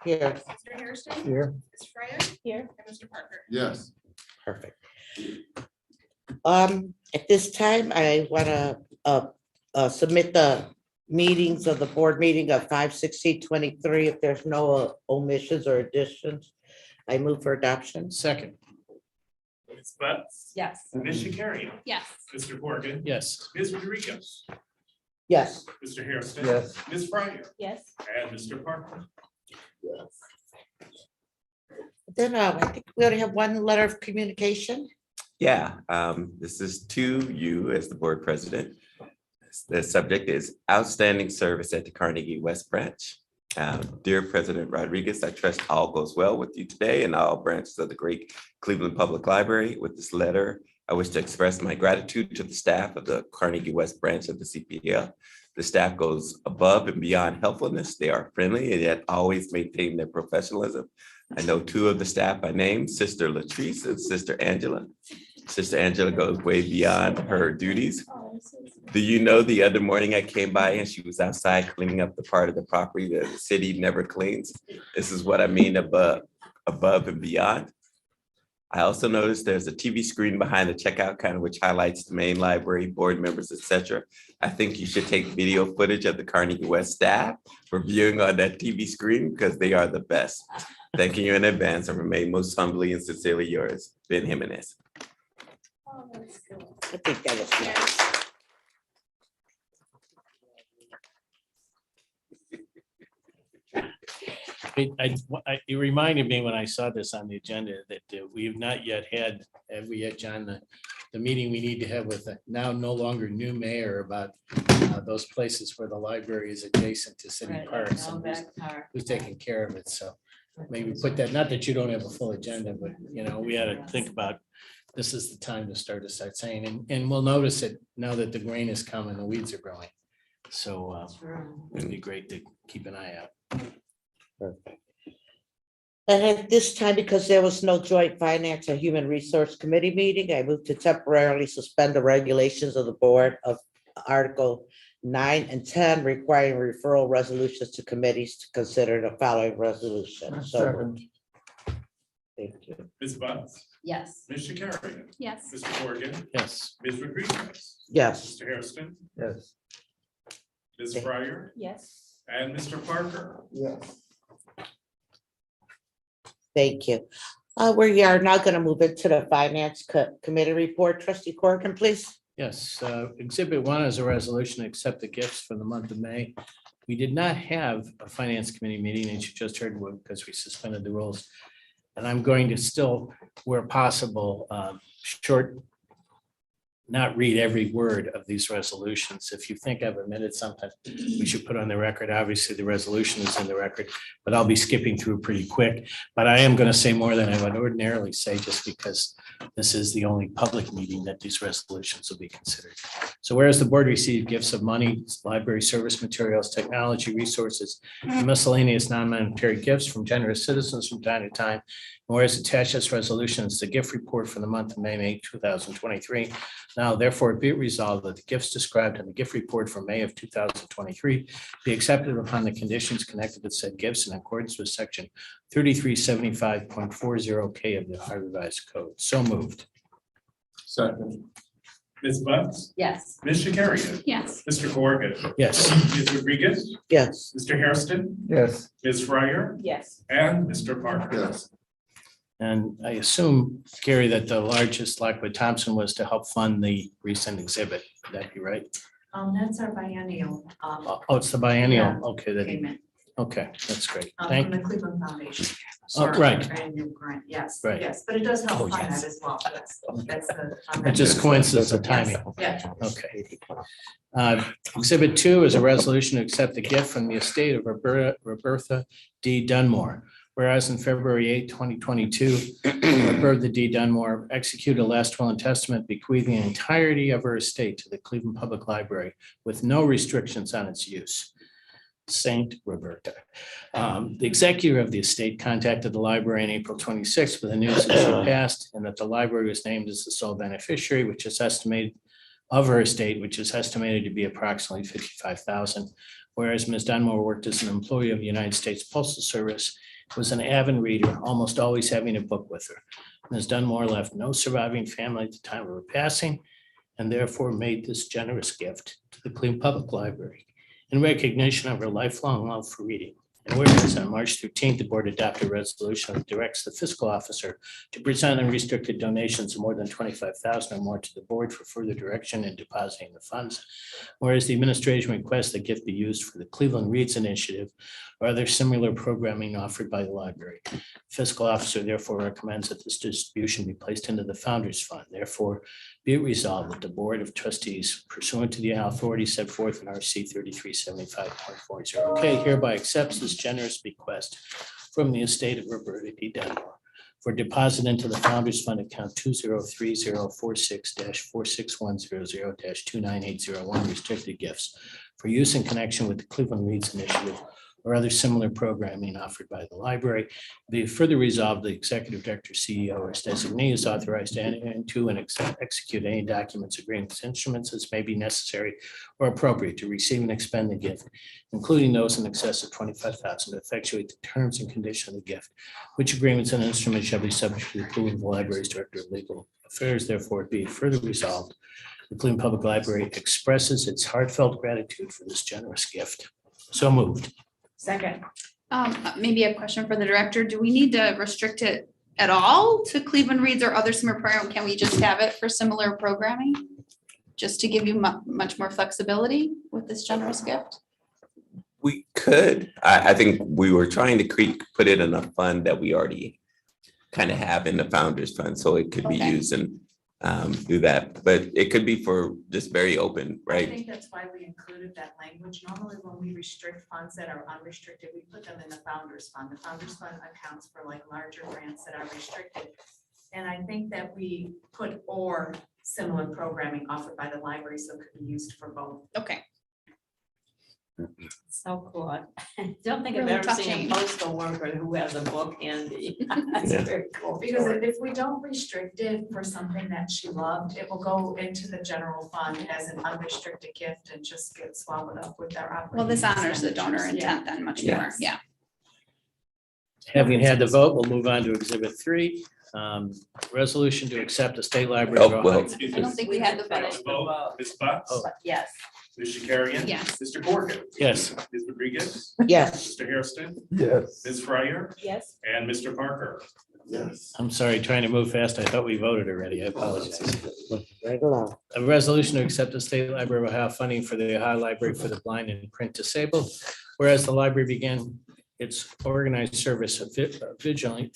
Here. Mr. Hairston. Here. Ms. Fryer. Here. And Mr. Parker. Yes. Perfect. At this time, I want to submit the meetings of the board meeting of 5/16/23. If there's no omissions or additions, I move for adoption. Second. Ms. Butts. Yes. Ms. Shakarian. Yes. Mr. Corrigan. Yes. Ms. Rodriguez. Yes. Mr. Hairston. Yes. Ms. Fryer. Yes. And Mr. Parker. Then I think we only have one letter of communication. Yeah, this is to you as the board president. The subject is outstanding service at the Carnegie West Branch. Dear President Rodriguez, I trust all goes well with you today and all branches of the great Cleveland Public Library. With this letter, I wish to express my gratitude to the staff of the Carnegie West Branch of the CPL. The staff goes above and beyond helpfulness. They are friendly and yet always maintain their professionalism. I know two of the staff by name, Sister Latrice and Sister Angela. Sister Angela goes way beyond her duties. Do you know the other morning I came by and she was outside cleaning up the part of the property that the city never cleans? This is what I mean above and beyond. I also noticed there's a TV screen behind the checkout counter which highlights the main library, board members, etc. I think you should take video footage of the Carnegie West staff for viewing on that TV screen because they are the best. Thanking you in advance and remain most humbly and sincerely yours, Ben Jimenez. I think that was nice. It reminded me when I saw this on the agenda that we have not yet had, have we yet, John, the meeting we need to have with the now no longer new mayor about those places where the library is adjacent to city parks and who's taking care of it. So maybe put that, not that you don't have a full agenda, but we had to think about, this is the time to start saying, and we'll notice it now that the grain is coming, the weeds are growing. So it'd be great to keep an eye out. Perfect. And at this time, because there was no joint finance or human resource committee meeting, I moved to temporarily suspend the regulations of the board of Article 9 and 10 requiring referral resolutions to committees to consider the following resolution. So moved. Thank you. Ms. Butts. Yes. Ms. Shakarian. Yes. Mr. Corrigan. Yes. Ms. Rodriguez. Yes. Mr. Hairston. Yes. Ms. Fryer. Yes. And Mr. Parker. Yes. Thank you. We are now going to move into the finance committee report. Trustee Corrigan, please. Yes, Exhibit 1 is a resolution to accept the gifts for the month of May. We did not have a finance committee meeting, and you just heard one because we suspended the rules. And I'm going to still, where possible, not read every word of these resolutions. If you think I've omitted something, we should put on the record. Obviously, the resolution is in the record, but I'll be skipping through pretty quick. But I am going to say more than I would ordinarily say, just because this is the only public meeting that these resolutions will be considered. So whereas the board received gifts of money, library service materials, technology resources, and miscellaneous non-monetary gifts from generous citizens from time to time, whereas attached this resolution is the gift report for the month of May 2023. Now therefore be it resolved that the gifts described in the gift report for May of 2023 be accepted upon the conditions connected with said gifts in accordance with section 3375.40K of the Ohio Revised Code. So moved. Second. Ms. Butts. Yes. Ms. Shakarian. Yes. Mr. Corrigan. Yes. Ms. Rodriguez. Yes. Mr. Hairston. Yes. Ms. Fryer. Yes. And Mr. Parker. Yes. And I assume, Gary, that the largest Lockwood Thompson was to help fund the recent exhibit. Would that be right? That's our biennial Oh, it's the biennial. Yeah. Okay, that, payment okay, that's great. from Thank the you. Cleveland Foundation. Oh, Sorry, right. annual grant, yes, Right. yes, but it does Oh, help fund yes. that as well, yes, that's the. It just coincidence of Yes, timing. yeah. Okay. Exhibit 2 is a resolution to accept the gift from the estate of Roberta D. Dunmore. Whereas in February 8, 2022, Roberta D. Dunmore executed a last will and testament bequeathing the entirety of her estate to the Cleveland Public Library with no restrictions on its use. Saint Roberta. The executor of the estate contacted the library on April 26th with the news that she passed and that the library was named as the sole beneficiary, which is estimated of her estate, which is estimated to be approximately $55,000. Whereas Ms. Dunmore worked as an employee of the United States Postal Service was an avid reader, almost always having a book with her. Ms. Dunmore left no surviving family at the time of her passing, and therefore made this generous gift to the Cleveland Public Library in recognition of her lifelong love for reading. And whereas on March 13th, the board adopted a resolution that directs the fiscal officer to present unrestricted donations of more than 25,000 or more to the board for further direction in depositing the funds. Whereas the administration requests the gift be used for the Cleveland Reads Initiative or other similar programming offered by the library. Fiscal officer therefore recommends that this distribution be placed into the Founders Fund. Therefore, be it resolved that the Board of Trustees pursuant to the authority set forth in RC 3375.40 hereby accepts this generous bequest from the estate of Roberta D. Dunmore for deposit into the Founders Fund account 203046-46100-29801 restricted gifts for use in connection with the Cleveland Reads Initiative or other similar programming offered by the library. Be further resolved, the executive director, CEO, or his designee is authorized to enter into and execute any documents, agreements, instruments as may be necessary or appropriate to receive and expend the gift, including those in excess of 25,000 to effectuate the terms and conditions of the gift, which agreements and instruments shall be subject to the approval of the library's director of legal affairs. Therefore, be further resolved, the Cleveland Public Library expresses its heartfelt gratitude for this generous gift. So moved. Second. Maybe a question for the director. Do we need to restrict it at all to Cleveland Reads or other similar program? Can we just have it for similar programming? Just to give you much more flexibility with this generous gift? We could. I think we were trying to put it in a fund that we already kind of have in the Founders Fund, so it could be Okay. used and do that. But it could be for just very open, I right? think that's why we included that language. Normally, when we restrict funds that are unrestricted, we put them in the Founders Fund. The Founders Fund accounts for like larger grants that are restricted. And I think that we put or similar programming offered by the library, so it could be used for both. Okay. So cool. I don't think I've Really ever seen touching. a postal worker who has a book handy. That's Yeah. very cool. Because if we don't restrict it for something that she loved, it will go into the general fund as an unrestricted gift and just get swallowed up with our operating. Well, this honors the donor expenditures. Yeah. intent then much more. Yes. Yeah. Having had the vote, we'll move on to Exhibit 3. Resolution to accept the State Library. of Oh, well. Ohio- I don't think we had the finish vote. Ms. Potts? Oh. Yes. Ms. Shakarian? Yes. Mr. Corrigan? Yes. Ms. Rodriguez? Yes, Mr. Hairston? Yes. Ms. Fryer? Yes. And Mr. Parker? Yes. I'm sorry, trying to move fast. I thought we voted already. I apologize. right along. A resolution to accept the State Library of Ohio funding for the Ohio Library for the Blind and Print Disabled. Whereas the library began its organized service of visually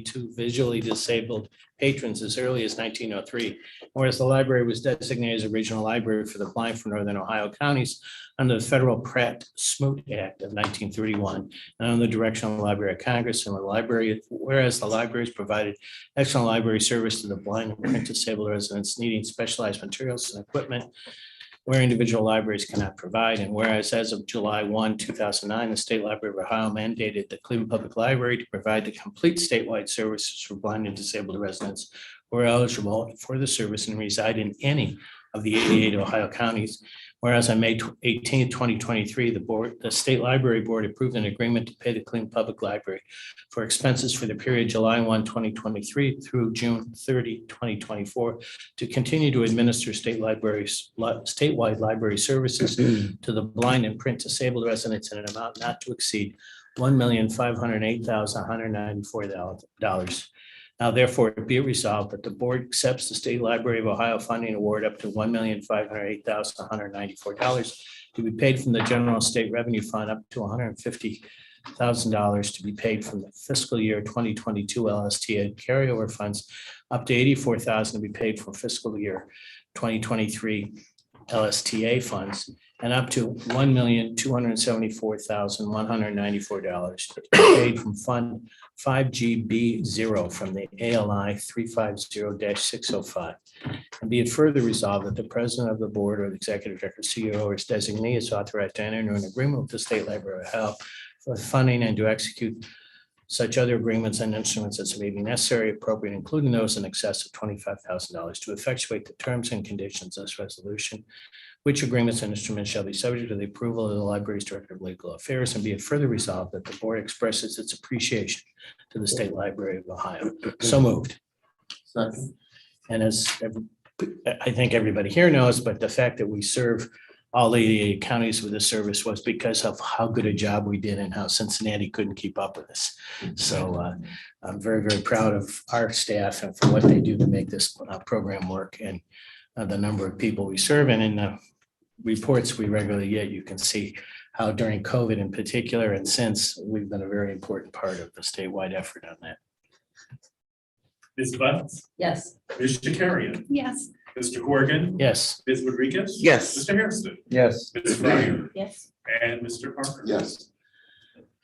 to visually disabled patrons as early as 1903. Whereas the library was designated as a regional library for the blind for Northern Ohio counties under the Federal Pratt-Smoot Act of 1931 and under the direction of the Library of Congress and the library, whereas the libraries provided excellent library service to the blind and print disabled residents needing specialized materials and equipment where individual libraries cannot provide. And whereas as of July 1, 2009, the State Library of Ohio mandated the Cleveland Public Library to provide the complete statewide services for blind and disabled residents who are eligible for the service and reside in any of the 88 Ohio counties. Whereas on May 18, 2023, the State Library Board approved an agreement to pay the Cleveland Public Library for expenses for the period July 1, 2023 through June 30, 2024 to continue to administer statewide library services to the blind and print disabled residents in an amount not to exceed $1,508,194. Now therefore be it resolved that the board accepts the State Library of Ohio funding award up to $1,508,194 to be paid from the general state revenue fund up to $150,000 to be paid from the fiscal year 2022 LSTA carryover funds up to $84,000 to be paid from fiscal year 2023 LSTA funds and up to $1,274,194 to be paid from Fund 5GB0 from the ALI 350-605. And be it further resolved that the president of the board or the executive director, CEO, or his designee is authorized to enter into an agreement with the State Library of Ohio for funding and to execute such other agreements and instruments as may be necessary, appropriate, including those in excess of $25,000 to effectuate the terms and conditions of this resolution, which agreements and instruments shall be subject to the approval of the library's Director of Legal Affairs, and be it further resolved that the board expresses its appreciation to the State Library of Ohio. So moved. Second. And as I think everybody here knows, but the fact that we serve all 88 counties with this service was because of how good a job we did and how Cincinnati couldn't keep up with us. So I'm very, very proud of our staff and for what they do to make this program work, and the number of people we serve. And in the reports we regularly get, you can see how during COVID in particular and since, we've been a very important part of the statewide effort on that. Ms. Bunt, Yes. Ms. Shakarian, Yes. Mr. Corrigan, Yes. Ms. Rodriguez. Yes. Mr. Hairston, Yes. Ms. Fryer, Yes. and Mr. Parker. Yes.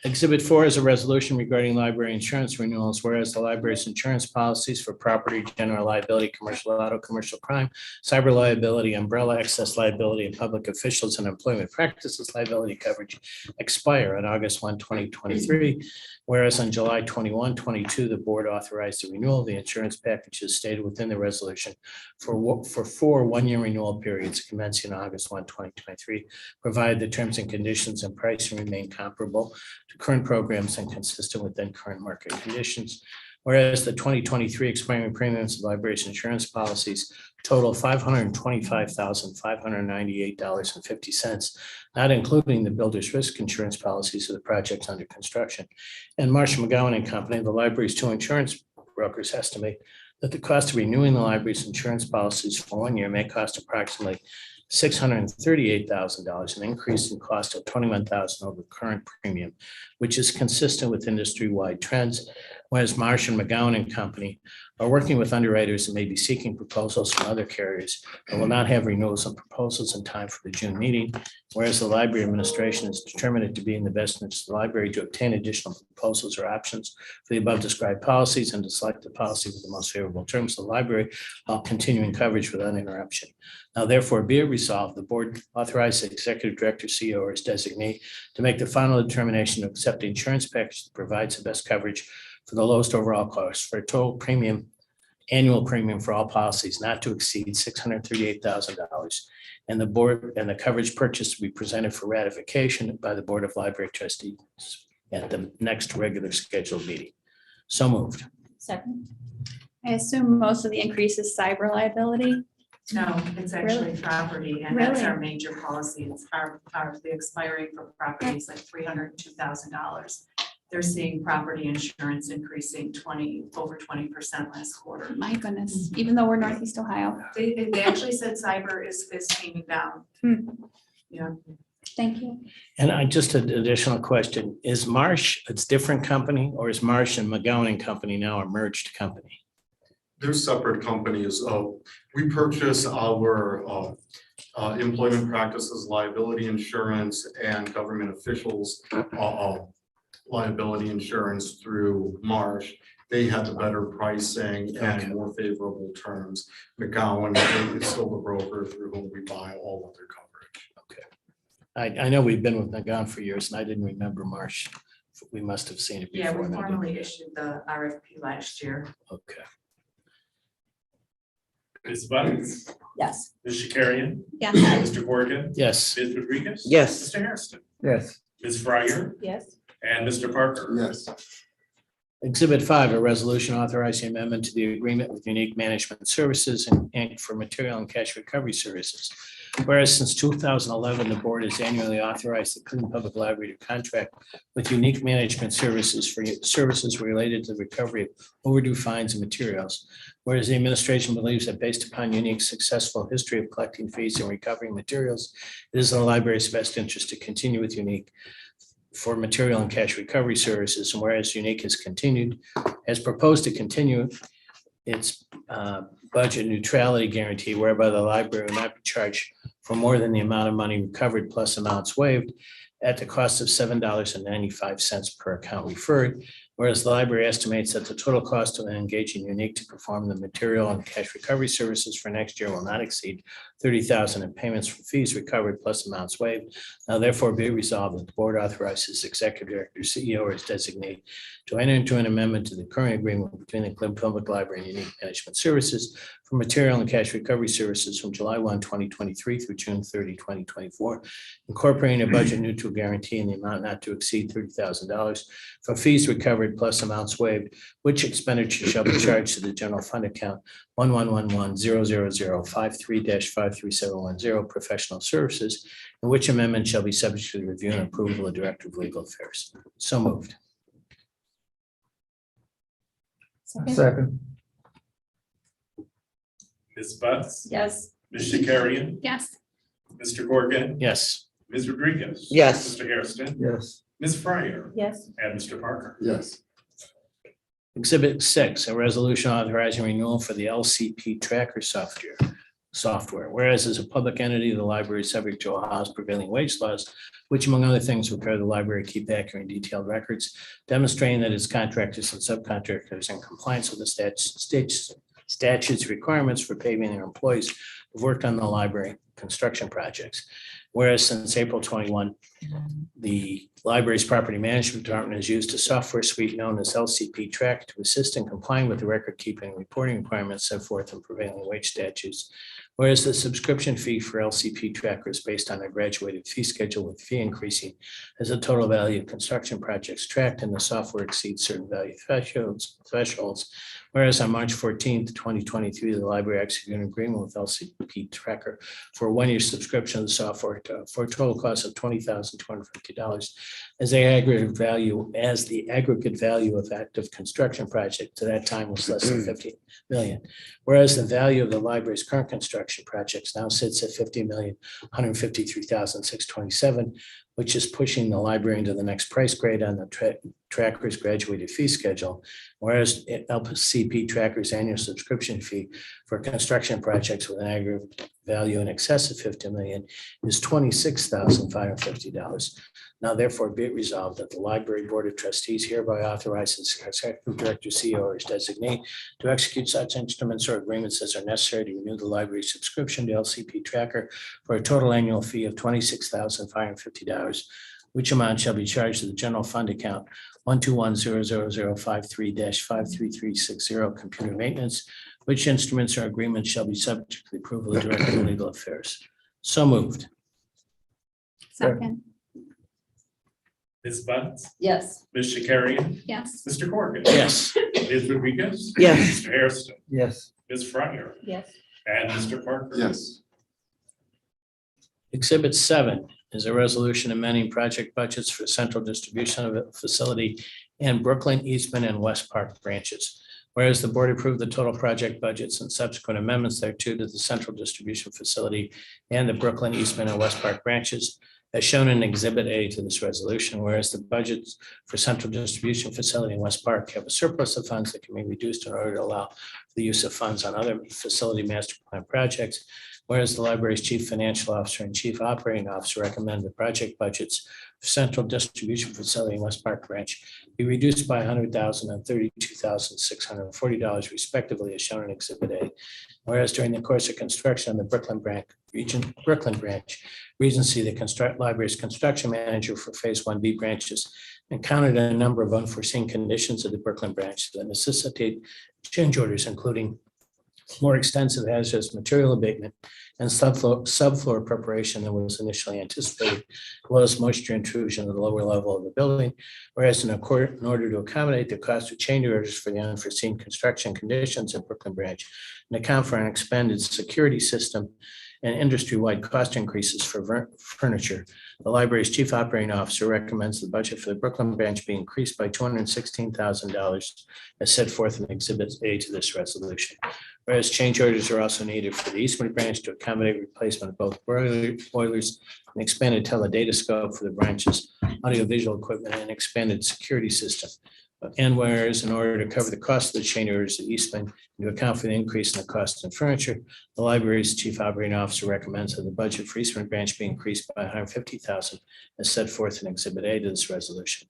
Exhibit 4 is a resolution regarding library insurance renewals, whereas the library's insurance policies for property, general liability, commercial auto, commercial crime, cyber liability, umbrella, excess liability, and public officials and employment practices liability coverage expire on August 1, 2023. Whereas on July 21, 22, the board authorized the renewal of the insurance packages stated within the resolution for 4 one-year renewal periods commencing August 1, 2023, provided the terms and conditions and pricing remain comparable to current programs and consistent with then current market conditions. Whereas the 2023 expiring premiums of library's insurance policies total $525,598.50, not including the builder's risk insurance policies of the projects under construction. And Marsh McGowan and Company, the library's 2 insurance brokers, estimate that the cost of renewing the library's insurance policies for 1 year may cost approximately $638,000, an increase in cost of $21,000 over current premium, which is consistent with industry-wide trends. Whereas Marsh and McGowan and Company are working with underwriters and may be seeking proposals from other carriers and will not have renewals and proposals in time for the June meeting. Whereas the library administration has determined it to be in the best interest of the library to obtain additional proposals or options for the above described policies and to select the policy with the most favorable terms to the library while continuing coverage without interruption. Now therefore be it resolved, the board authorized the executive director, CEO, or his designee to make the final determination to accept the insurance package that provides the best coverage for the lowest overall cost for a total premium, annual premium for all policies not to exceed $638,000. And the board and the coverage purchase to be presented for ratification by the Board of Library Trustees at the next regular scheduled meeting. So moved. Second. I assume most of the increase is cyber liability. No, it's actually property, and that's Really? our major policy. It's the expiring for property is like $302,000. They're seeing property insurance increasing over 20% last quarter. My goodness, even though we're Northeast Ohio. They actually said cyber is taming down. Hmm. Yeah. Thank you. And I just an additional question, is Marsh a different company, or is Marsh and McGowan and Company now a merged company? They're separate companies. We purchase our employment practices, liability insurance, and government officials liability insurance through Marsh. They had the better pricing and more favorable terms. McGowan is still the broker through whom we buy all of their coverage. I know we've been with McGowan for years, and I didn't remember Marsh. We must have seen it Yeah, before. we and I didn't- formally issued the RFP last year. Okay. Ms. Bunt, Yes. Ms. Shakarian, Yeah. Mr. Corrigan, Yes. Ms. Rodriguez. Yes. Mr. Hairston, Yes. Ms. Fryer, Yes. and Mr. Parker. Yes. Exhibit 5, a resolution authorizing amendment to the agreement with Unique Management Services Inc. for material and cash recovery services. Whereas since 2011, the board has annually authorized the Cleveland Public Library to contract with Unique Management Services for services related to the recovery of overdue fines and materials. Whereas the administration believes that based upon Unique's successful history of collecting fees and recovering materials, it is in the library's best interest to continue with Unique for material and cash recovery services. And whereas Unique has proposed to continue its budget neutrality guarantee, whereby the library will not be charged for more than the amount of money recovered plus amounts waived at the cost of $7.95 per account referred. Whereas the library estimates that the total cost of engaging Unique to perform the material and cash recovery services for next year will not exceed $30,000 in payments for fees recovered plus amounts waived. Now therefore be resolved that the board authorizes executive director, CEO, or his designee to enter into an amendment to the current agreement between the Cleveland Public Library and Unique Management Services for material and cash recovery services from July 1, 2023 through June 30, 2024, incorporating a budget neutral guarantee in the amount not to exceed $30,000 for fees recovered plus amounts waived, which expenditure shall be charged to the general fund account 1111-00053-53710 professional services, and which amendment shall be subject to the review and approval of the Director of Legal Affairs. So moved. Second. Ms. Butts? Yes. Ms. Shakarian? Yes. Mr. Corrigan? Yes. Ms. Rodriguez? Yes. Mr. Hairston? Yes. Ms. Fryer? Yes. And Mr. Parker? Yes. Exhibit 6, a resolution authorizing renewal for the LCP tracker software. Whereas as a public entity, the library is subject to Ohio's prevailing wage laws, which among other things require the library to keep accurate and detailed records, demonstrating that its contractors and subcontractors are in compliance with the statute's requirements for paying their employees who've worked on the library construction projects. Whereas since April 21, the library's property management department has used a software suite known as LCP Track to assist in complying with the record keeping and reporting requirements set forth in prevailing wage statutes. Whereas the subscription fee for LCP Tracker is based on a graduated fee schedule with fee increasing as the total value of construction projects tracked and the software exceeds certain value thresholds. Whereas on March 14th, 2023, the library executed an agreement with LCP Tracker for a one-year subscription of the software for a total cost of $20,250 as the aggregate value of active construction projects at that time was less than 50 million. Whereas the value of the library's current construction projects now sits at $50,153,627, which is pushing the library into the next price grade on the tracker's graduated fee schedule. Whereas LCP Tracker's annual subscription fee for construction projects with an aggregate value in excess of 50 million is $26,550. Now therefore be it resolved that the library board of trustees hereby authorizes the executive director, CEO, or his designee to execute such instruments or agreements as are necessary to renew the library's subscription to LCP Tracker for a total annual fee of $26,550, which amount shall be charged to the general fund account 121-00053-53360 computer maintenance, which instruments or agreements shall be subject to the approval of the Director of Legal Affairs. So moved. Second. Ms. Butts? Yes. Ms. Shakarian? Yes. Mr. Corrigan? Yes. Ms. Rodriguez? Yes. Mr. Hairston? Yes. Ms. Fryer? Yes. And Mr. Parker? Yes. Exhibit 7 is a resolution amending project budgets for central distribution facility and Brooklyn, Eastman, and West Park branches. Whereas the board approved the total project budgets and subsequent amendments thereto to the central distribution facility and the Brooklyn, Eastman, and West Park branches, as shown in Exhibit A to this resolution, whereas the budgets for central distribution facility in West Park have a surplus of funds that can be reduced in order to allow the use of funds on other facility master plan projects. Whereas the library's chief financial officer and chief operating officer recommend the project budgets for central distribution facility in West Park branch be reduced by $100,000 and $32,640 respectively, as shown in Exhibit A. Whereas during the course of construction on the Brooklyn branch, Regency, the library's construction manager for Phase 1B branches, encountered a number of unforeseen conditions of the Brooklyn branch that necessitate change orders, including more extensive hazardous material abatement and subfloor preparation than was initially anticipated, as well as moisture intrusion at the lower level of the building. Whereas in order to accommodate the cost of change orders for the unforeseen construction conditions at Brooklyn branch and account for an expanded security system and industry-wide cost increases for furniture, the library's chief operating officer recommends the budget for the Brooklyn branch be increased by $216,000 as set forth in Exhibit A to this resolution. Whereas change orders are also needed for the Eastman branch to accommodate replacement of both boilers and expanded teledatascope for the branch's audiovisual equipment and expanded security system. And whereas in order to cover the cost of the change orders at Eastman and to account for the increase in the cost of furniture, the library's chief operating officer recommends that the budget for Eastman branch be increased by $150,000 as set forth in Exhibit A to this resolution.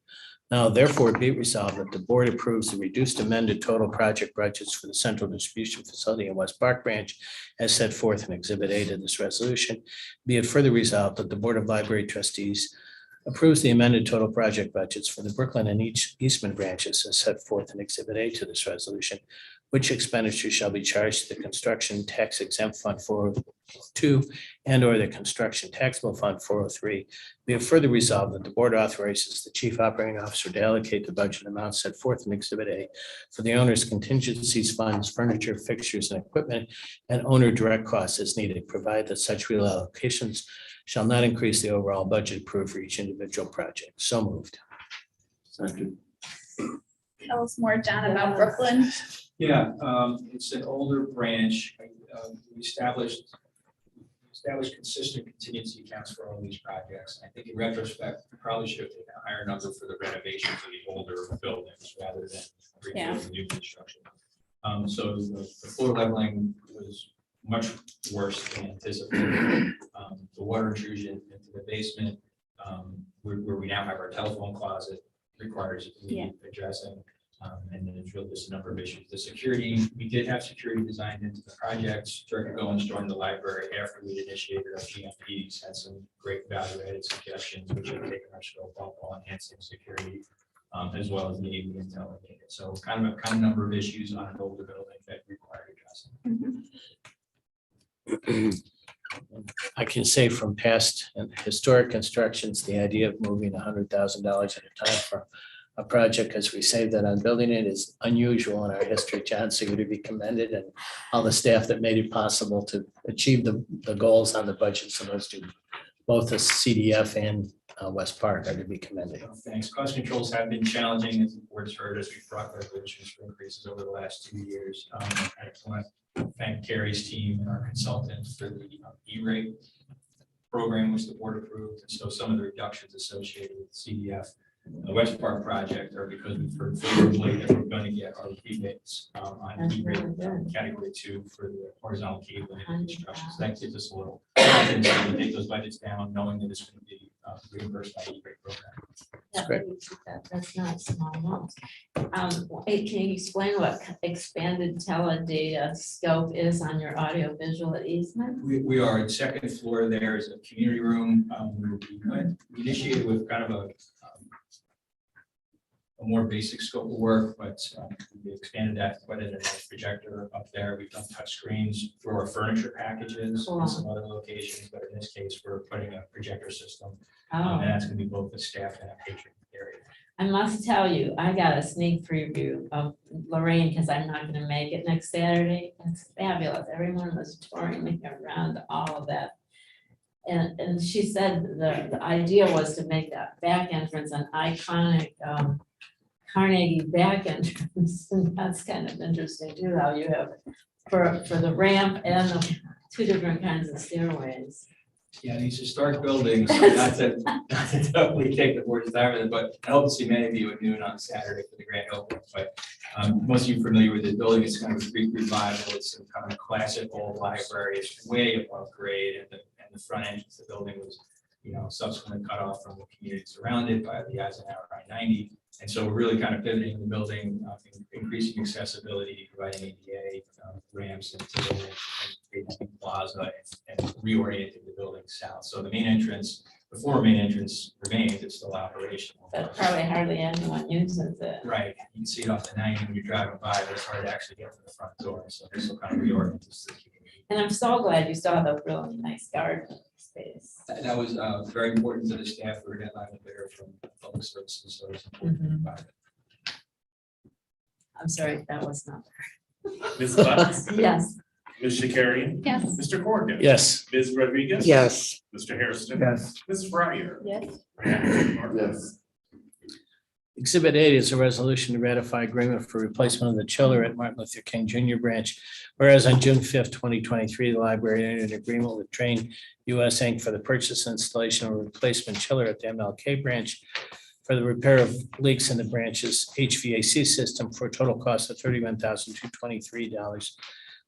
Now therefore be it resolved that the board approves the reduced amended total project budgets for the central distribution facility in West Park Branch as set forth in Exhibit A to this resolution. Be it further resolved that the Board of Library Trustees approves the amended total project budgets for the Brooklyn and Eastman branches as set forth in Exhibit A to this resolution, which expenditures shall be charged to the construction tax exempt fund 402 and or the construction taxable fund 403. Be it further resolved that the board authorizes the chief operating officer to allocate the budget amount set forth in Exhibit A for the owner's contingencies, funds, furniture, fixtures, and equipment, and owner direct costs as needed, provide that such reallocations shall not increase the overall budget approved for each individual project. So moved. Tell us more, John, about Brooklyn. Yeah, it's an older branch. We established consistent contingency accounts for all these projects. I think in retrospect, we probably should have taken a higher number for the renovations of the older buildings rather than rebuilding new construction. So the floor leveling was much worse than anticipated. The water intrusion into the basement, where we now have our telephone closet, requires immediate addressing. And then it's really just a number of issues. The security, we did have security designed into the projects. Director Goins joined the library after we initiated our GMPs, had some great value added suggestions, which have taken our scope up on enhancing security, as well as the AV intel data. So kind of a number of issues on an older building that required addressing. I can say from past and historic constructions, the idea of moving $100,000 at a time for a project, as we say that on building it, is unusual in our history. John, so you're to be commended, and all the staff that made it possible to achieve the goals on the budgets of those two, both the CDF and West Park, are to be commended. Thanks. Cost controls have been challenging, as the board's heard, as we've brought resolutions for increases over the last 2 years. I want to thank Terry's team and our consultants for the E-rate program, which the board approved. And so some of the reductions associated with CDF, the West Park project, are because we've heard favorably that we're going to get our rebates on E-rate category 2 for the horizontal cabling and construction. So that gives us a little confidence to take those budgets down, knowing that it's going to be reimbursed by E-rate program. That's great. That's not a small amount. Hey, can you explain what expanded teledata scope is on your audio visual at Eastman? We are at second floor. There is a community room. We initiated with kind of a more basic scope of work, but we expanded that, put in a nice projector up there. We've done touch screens for our furniture packages in some other locations, but in this case, we're putting a projector system. And that's going to be both a staff and a patron area. I must tell you, I got a sneak preview of Lorraine because I'm not going to make it next Saturday. It's fabulous. Everyone was touring me around all of that. And she said the idea was to make that back entrance an iconic Carnegie back entrance. And that's kind of interesting too, how you have for the ramp and the 2 different kinds of stairways. Yeah, these historic buildings, not to totally take the board's time with it, but I hope to see many of you at noon on Saturday for the grand opening. But most of you are familiar with the building. It's kind of a Greek revival. It's some kind of classic old library. It's way above grade, and the front entrance of the building was, subsequently cut off from the community surrounded by the Eisenhower I-90. And so we're really kind of pivoting the building, increasing accessibility, providing ADA ramps into the plaza, and reorienting the building south. So the main entrance, the former main entrance remains, it's still operational. But probably hardly anyone uses it. Right, you can see it off the 90 when you're driving by, but it's hard to actually get to the front door. So this will kind of reorient this to the community. And I'm so glad you saw the really nice garden space. That was very important to the staff. We were deadline there from public services. So it was important to provide it. I'm sorry, that was not. Ms. Butts? Yes. Ms. Shakarian? Yes. Mr. Corrigan? Yes. Ms. Rodriguez? Yes. Mr. Hairston? Yes. Ms. Fryer? Yes. And Mr. Parker? Yes. Exhibit 8 is a resolution to ratify agreement for replacement of the chiller at Martin Luther King Jr. branch. Whereas on June 5th, 2023, the library entered an agreement with Train US Inc. for the purchase and installation of a replacement chiller at the MLK branch for the repair of leaks in the branch's HVAC system for a total cost of $31,223.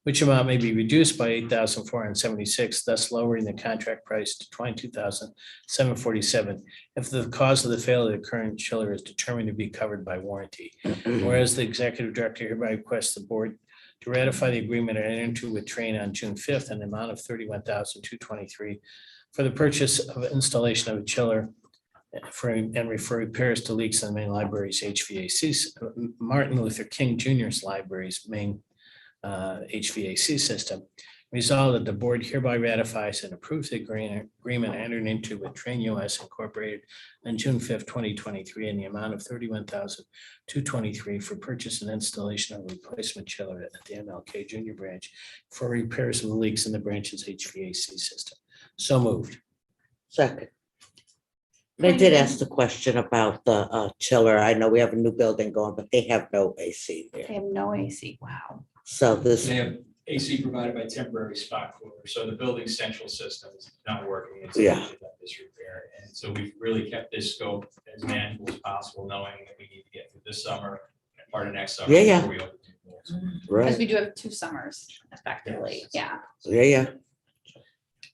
which amount may be reduced by $8,476, thus lowering the contract price to $22,747 if the cause of the failure of the current chiller is determined to be covered by warranty. Whereas the executive director hereby requests the board to ratify the agreement entered into with Train on June 5th in the amount of $31,223 for the purchase of installation of a chiller for repairs to leaks in the main library's HVAC, Martin Luther King Jr.'s library's main HVAC system. Resolved that the board hereby ratifies and approves the agreement entered into with Train US Incorporated on June 5th, 2023 in the amount of $31,223 for purchase and installation of a replacement chiller at the MLK Junior Branch for repairs of the leaks in the branch's HVAC system. So moved. Second. They did ask the question about the chiller. I know we have a new building going, but they have no AC They there. have no AC. Wow. So this, They have AC provided by temporary spot cooler, so the building's central system is not working. It's Yeah. needed that disrepair. And so we've really kept this scope as manageable as possible, knowing that we need to get through this summer and part of next summer. Yeah, yeah. before we open the pools. Because right, we do have 2 summers effectively. Yeah. yeah.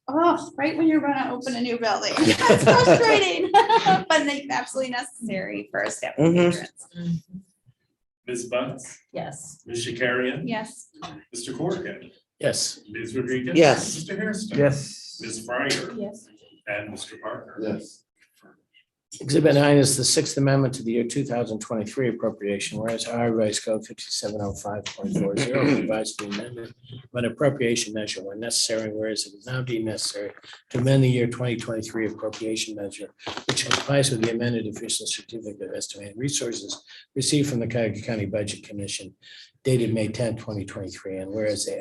Oh, right when you're going to open a new building. That's frustrating, but absolutely necessary for a step. Mhm. Ms. Bunce, Yes. Ms. Shakarian. Yes. Mr. Corrigan, Yes. Ms. Rodriguez. Yes. Mr. Hairston. Yes. Ms. Fryer Yes. and Mr. Parker. Yes. Exhibit 9 is the Sixth Amendment to the year 2023 appropriation, whereas Ohio Revised Code 5705.40 provides the amendment of an appropriation measure when necessary, whereas it is now deemed necessary to amend the year 2023 appropriation measure, which complies with the amended official certificate of estimated resources received from the Cuyahoga County Budget Commission dated May 10, 2023, and whereas the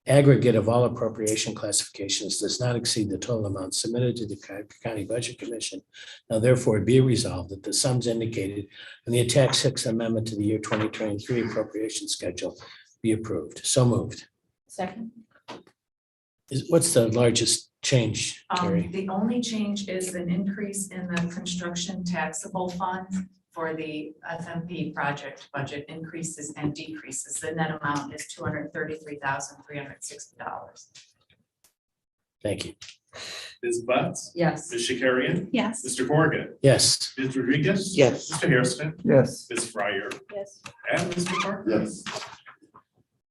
aggregate of all appropriation classifications does not exceed the total amount submitted to the Cuyahoga County Budget Commission. Now therefore be resolved that the sums indicated in the attached Sixth Amendment to the year 2023 appropriation schedule be approved. So moved. Second. What's the largest change, Carrie? The only change is an increase in the construction taxable fund for the FMP project budget increases and decreases. The net amount is $233,360. Thank you. Ms. Bunce, Yes. Ms. Shakarian, Yes. Mr. Corrigan, Yes. Ms. Rodriguez. Yes. Mr. Hairston, Yes. Ms. Fryer Yes. and Mr. Parker. Yes.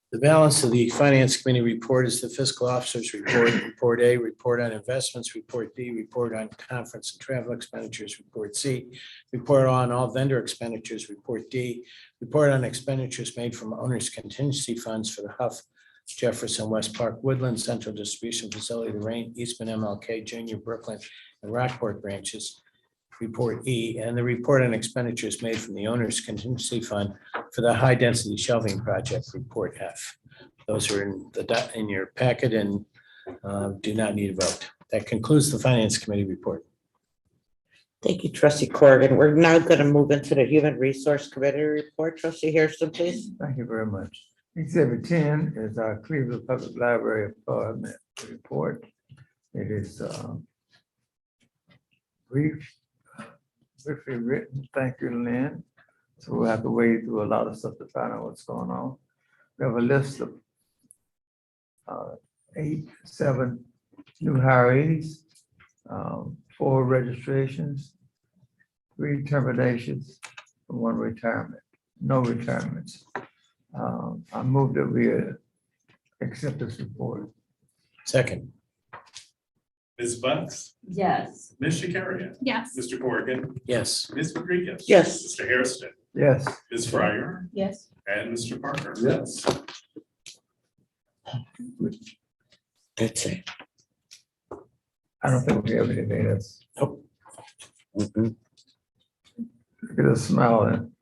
The balance of the Finance Committee report is the Fiscal Officer's Report, Report A, Report on Investments, Report B, Report on Conference and Travel Expenditures, Report C, Report on all vendor expenditures, Report D, Report on expenditures made from owners' contingency funds for the Huff, Jefferson, West Park, Woodland, Central Distribution Facility, Lorraine, Eastman, MLK, Junior, Brooklyn, and Rockport branches, Report E, and the report on expenditures made from the owner's contingency fund for the high density shelving project, Report F. Those are in your packet and do not need a vote. That concludes the Finance Committee report. Thank you, trustee Corrigan. We're now going to move into the Human Resource Committee report. Trustee Hairston, please. Thank you very much. Exhibit 10 is our Cleveland Public Library Employment Report. It is briefly written. Thank you, Lynn. So we'll have to wade through a lot of stuff to find out what's going on. We have a list of 7 new hirees, 4 registrations, 3 terminations, and 1 retirement. No retirements. I move that we accept this report. Second. Ms. Bunce, Yes. Ms. Shakarian, Yes. Mr. Corrigan, Yes. Ms. Rodriguez. Yes. Mr. Hairston, Yes. Ms. Fryer Yes. and Mr. Parker. Yes. That's it. I don't think we have anything else. Mhm. Look at us smiling.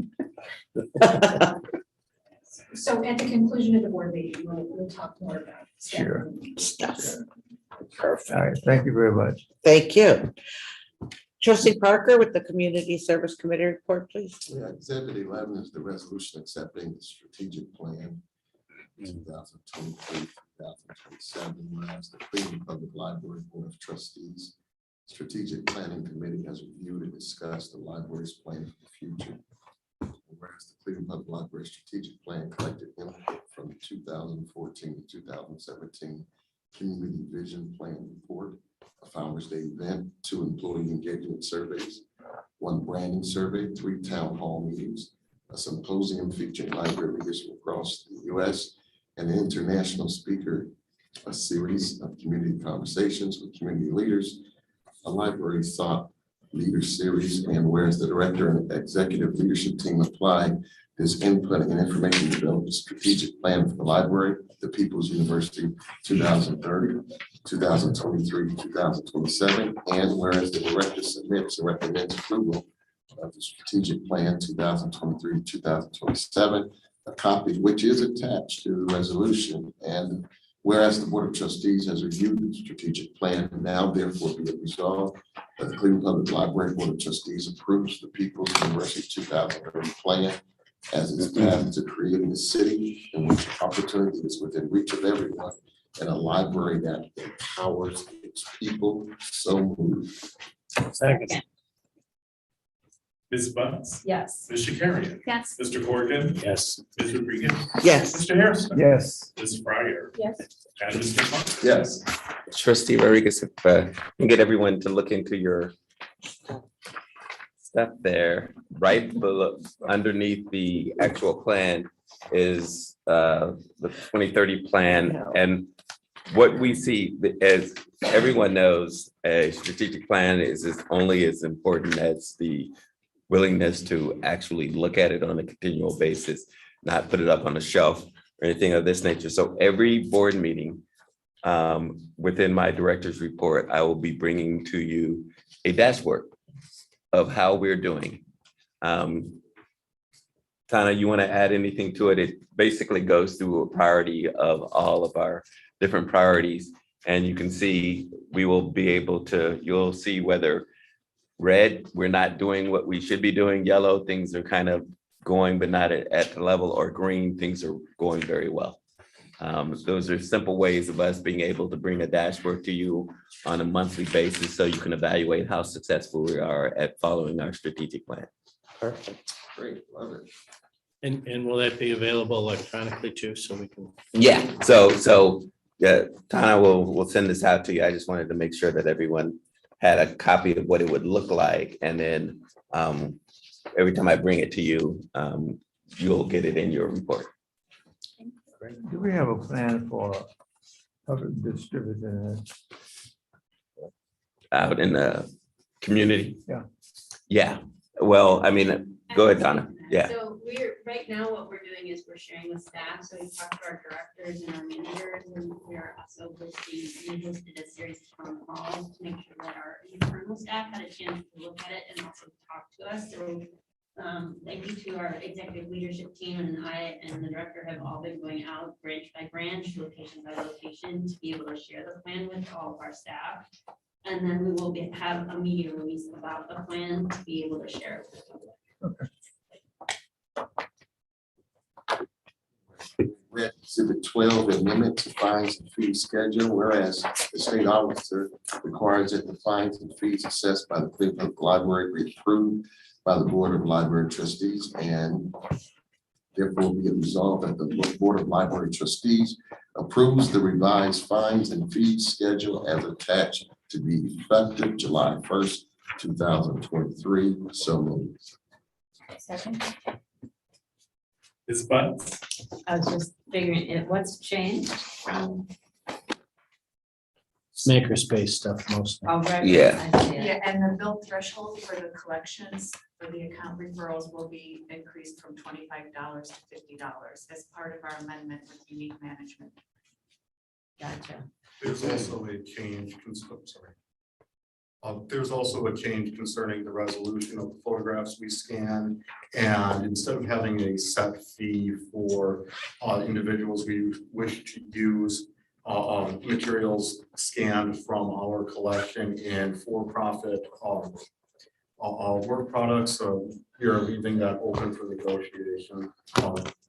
So at the conclusion of the board meeting, we'll talk more about. staff Sure. Stuff. All Perfect. right, thank you very much. Thank you. Trustee Parker with the Community Service Committee report, please. Yeah, exhibit 11 is the resolution accepting the strategic plan 2023-2027, whereas the Cleveland Public Library Board of Trustees Strategic Planning Committee has reviewed and discussed the library's plan for the future. Whereas the Cleveland Public Library Strategic Plan collected input from 2014 to 2017 Community Vision Plan Report, a Founders Day event, 2 employee engagement surveys, 1 branding survey, 3 town hall meetings, a symposium featuring library leaders from across the U.S., and an international speaker, a series of community conversations with community leaders, a library thought leader series, and whereas the director and executive leadership team applied this input and information to develop a strategic plan for the library, the People's University 2030, 2023, 2027, and whereas the director submits and recommends approval of the strategic plan 2023, 2027, a copy which is attached to the resolution, and whereas the Board of Trustees has reviewed the strategic plan, now therefore be it resolved that the Cleveland Public Library Board of Trustees approves the People's University 2030 plan as its path to creating a city in which opportunity is within reach of everyone, and a library that empowers its people. So moved. Second. Ms. Bunce, Yes. Ms. Shakarian, Yes. Mr. Corrigan, Yes. Ms. Rodriguez, Yes. Mr. Harrison. Yes. Ms. Fryer, Yes. and Mr. Parker. Yes. Trustee Rodriguez, if you can get everyone to look into your stuff there, right below, underneath the actual plan is the 2030 plan. And what we see, as everyone knows, a strategic plan is only as important as the willingness to actually look at it on a continual basis, not put it up on a shelf or anything of this nature. So every board meeting, within my director's report, I will be bringing to you a dashboard of how we're doing. Tana, you want to add anything to it? It basically goes through a priority of all of our different priorities. And you can see, we will be able to, you'll see whether red, we're not doing what we should be doing. Yellow, things are kind of going, but not at the level, or green, things are going very well. Those are simple ways of us being able to bring a dashboard to you on a monthly basis so you can evaluate how successful we are at following our strategic plan. Perfect. Great, love it. And will that be available electronically too, so we can? Yeah, yeah, Tana will send this out to you. I just wanted to make sure that everyone had a copy of what it would look like. And then every time I bring it to you, you'll get it in your report. Do we have a plan for public distributing it? Out in the community? Yeah. Yeah, well, I mean, go ahead, Donna. Yeah, So right now, what we're doing is we're sharing with staff, so we talked to our directors and our managers, and we're also hosting, we hosted a series of phone calls to make sure that our internal staff had a chance to look at it and also talk to us. So thank you to our executive leadership team, and I and the director have all been going out branch by branch, location by location, to be able to share the plan with all of our staff. And then we will have a media release about the plan to be able to share it with the public. Read Exhibit 12, amendment to fines and fees schedule, whereas the state auditor requires that the fines and fees assessed by the Cleveland Public Library be approved by the Board of Library Trustees, and therefore be it resolved that the Board of Library Trustees approves the revised fines and fees schedule as attached to be effective July 1st, 2023. So moved. Second. Ms. Bunce, I was just figuring it, what's changed? Makerspace stuff mostly. Oh, right. Yeah. I see it. Yeah, and the bill threshold for the collections for the account referrals will be increased from $25 to $50 as part of our amendment with unique management. Gotcha. There's also a change, there's also a change concerning the resolution of the photographs we scan. And instead of having a set fee for individuals we wish to use materials scanned from our collection in for-profit work products, we are leaving that open for negotiation.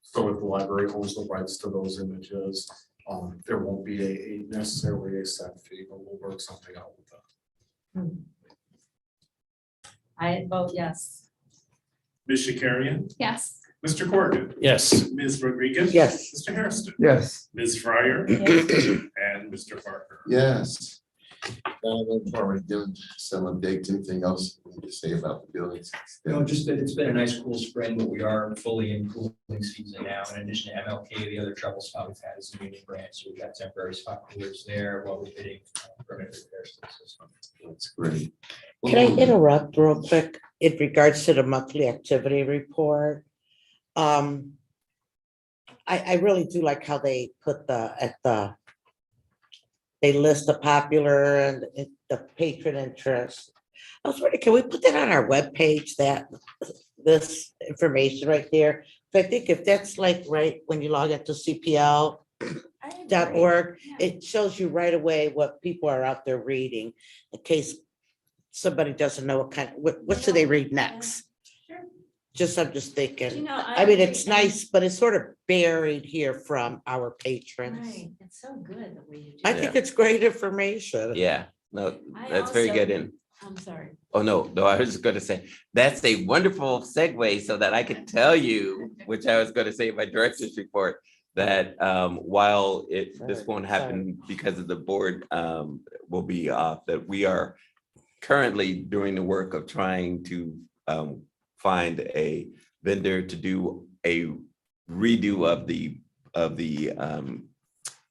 So if the library owns the rights to those images, there won't be necessarily a set fee, but we'll work something out with that. I vote yes. Ms. Shakarian, Yes. Mr. Corrigan, Yes. Ms. Rodriguez. Yes. Mr. Hairston, Yes. Ms. Fryer, Yes. and Mr. Parker. Yes. I've already given some updates. Anything else you need to say about the buildings? No, just that it's been a nice cool spring, but we are fully in cooling season now. In addition to MLK, the other trouble spot we've had is the Union Branch. So we've got temporary spot coolers there while we're bidding permit repairs to the system. That's great. Can I interrupt real quick in regards to the monthly activity report? I really do like how they put they list the popular and the patron interest. I was wondering, can we put that on our webpage, this information right there? I think if that's like, right, when you log into CPL.org, it shows you right away what people are out there reading, in case somebody doesn't know what should they read next? Sure. I'm just thinking, I mean, agree, it's and- nice, but it's sort of buried here from our patrons. Right, it's so good that we do. I think it's great information. Yeah, no, I that's very also- good. And, I'm sorry. oh, no, I was just gonna say, that's a wonderful segue so that I could tell you, which I was gonna say in my director's report, that while this Sorry, won't happen because of the board will be off, that we are currently doing the work of trying to find a vendor to do a redo of the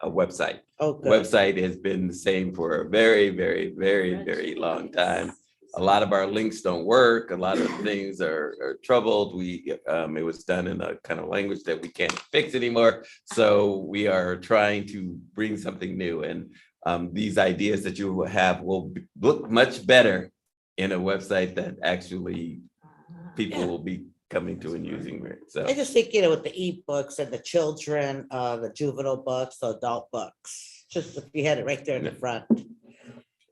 website. Oh, good. Website has been the same for a very, very, very, very long time. A lot of our links don't work. A lot of things are troubled. It was done in a kind of language that we can't fix anymore. So we are trying to bring something new, and these ideas that you have will look much better in a website that actually people Yeah. will be coming to and using it. So I just think, with the ebooks and the children, the juvenile books, the adult books, just if you had it right there in the front.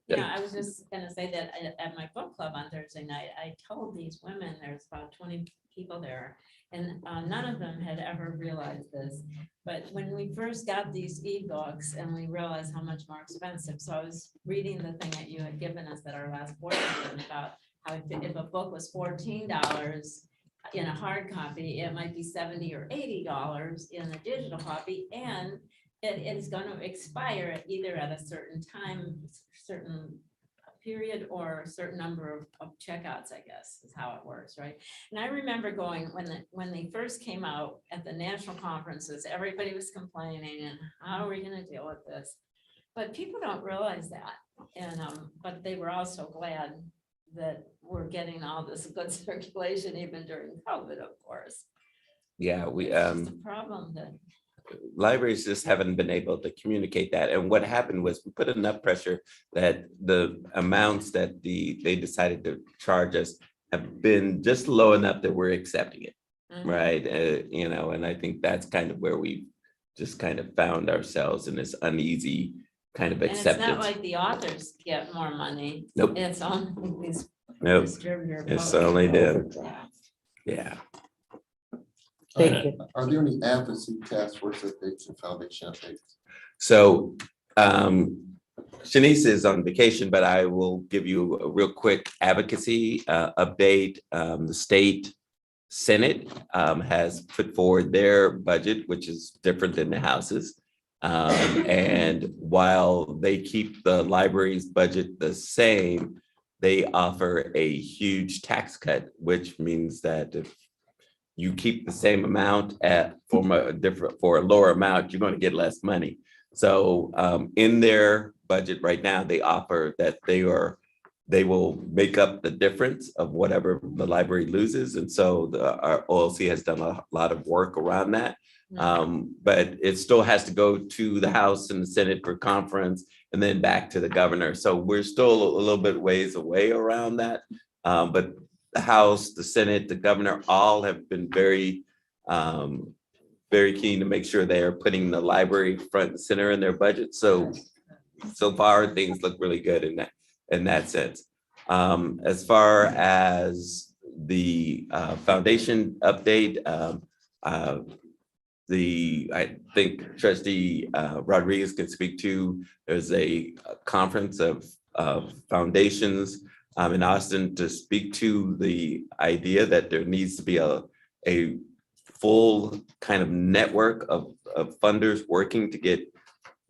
Yeah, I was just gonna say that at my book club on Thursday night, I told these women, there's about 20 people there, and none of them had ever realized this. But when we first got these ebooks and we realized how much more expensive, so I was reading the thing that you had given us at our last board meeting about how if a book was $14 in a hard copy, it might be $70 or $80 in a digital copy, and it is going to expire either at a certain time, certain period, or a certain number of checkouts, I guess, is how it works, right? And I remember going, when they first came out at the national conferences, everybody was complaining, and how are we gonna deal with this? But people don't realize that, and, but they were also glad that we're getting all this good circulation even during COVID, of course. yeah, we It's just a problem that. libraries just haven't been able to communicate that. And what happened was we put enough pressure that the amounts that they decided to charge us have been just low enough that we're accepting it, Mhm. right? And I think that's kind of where we just kind of found ourselves in this uneasy kind of And it's not acceptance. like the authors get more money. Nope. It's only these Nope, distributor. it's folks. only them. Yeah. Thank you. Are there any advocacy task force updates and foundation updates? So Shanice is on vacation, but I will give you a real quick advocacy update. The state Senate has put forward their budget, which is different than the House's. And while they keep the library's budget the same, they offer a huge tax cut, which means that if you keep the same amount for a lower amount, you're going to get less money. So in their budget right now, they offer that they will make up the difference of whatever the library loses. And so our OLC has done a lot of work around that. But it still has to go to the House and the Senate for conference and then back to the governor. So we're still a little bit ways away around that. But the House, the Senate, the governor, all have been very keen to make sure they are putting the library front and center in their budget. So far, things look really good in that sense. As far as the foundation update, I think Trustee Rodriguez can speak to, there's a conference of foundations in Austin to speak to the idea that there needs to be a full kind of network of funders working to get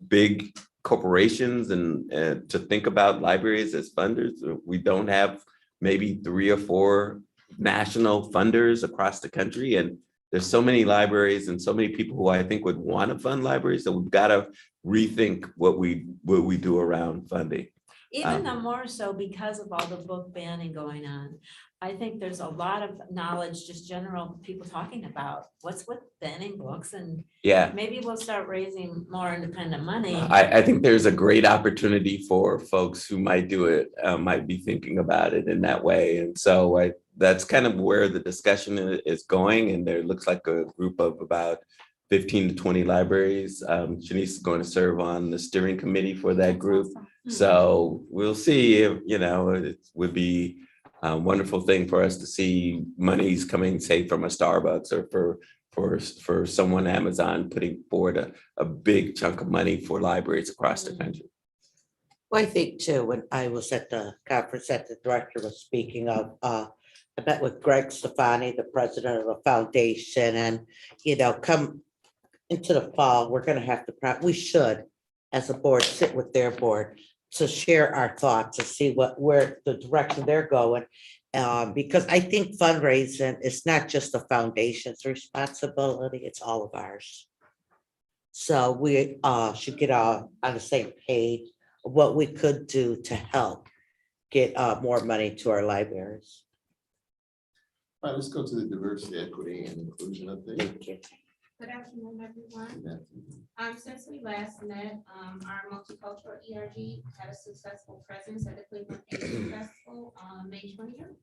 big corporations and to think about libraries as funders. We don't have maybe 3 or 4 national funders across the country. And there's so many libraries and so many people who I think would want to fund libraries. So we've got to rethink what we do around funding. Even though more so because of all the book banning going on. I think there's a lot of knowledge, just general people talking about what's with banning books, and Yeah, maybe we'll start raising more independent money. I think there's a great opportunity for folks who might do it, might be thinking about it in that way. And so that's kind of where the discussion is going. And there looks like a group of about 15 to 20 libraries. Shanice is going to serve on the steering committee for that group. So we'll see if, it would be a wonderful thing for us to see monies coming, say, from a Starbucks or for someone, Amazon, putting forward a big chunk of money for libraries across the country. Well, I think too, when I was at the conference that the director was speaking of, I met with Greg Stefani, the president of the foundation, and, come into the fall, we're gonna have to, we should, as a board, sit with their board to share our thoughts, to see where the direction they're going. Because I think fundraising is not just the foundation's responsibility, it's all of ours. So we should get on the same page of what we could do to help get more money to our libraries. All right, let's go to the diversity, equity, and inclusion update. Thank you. Good afternoon, everyone. Since we last met, our multicultural ERG had a successful presence at the Cleveland Asian Festival on May 20th.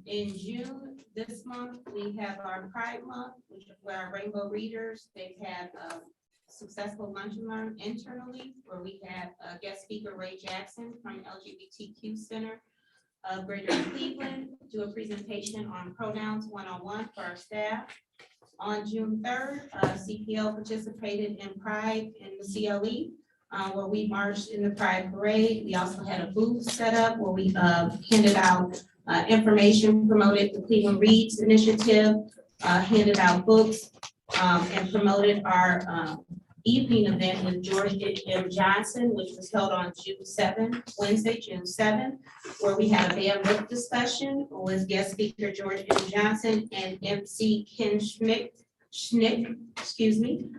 In June, this month, we have our Pride Month, where our Rainbow Readers, they've had a successful lunch and learn internally, where we had guest speaker Ray Jackson from LGBTQ Center of Greater Cleveland do a presentation on pronouns 101 for our staff. On June 3rd, CPL participated in Pride in the CLE, where we marched in the Pride Parade. We also had a booth set up where we handed out information, promoted the Cleveland Reads Initiative, handed out books, and promoted our evening event with George M. Johnson, which was held on June 7th, Wednesday, June 7th, where we had a band book discussion with guest speaker George M. Johnson and MC Ken Schnick, excuse me.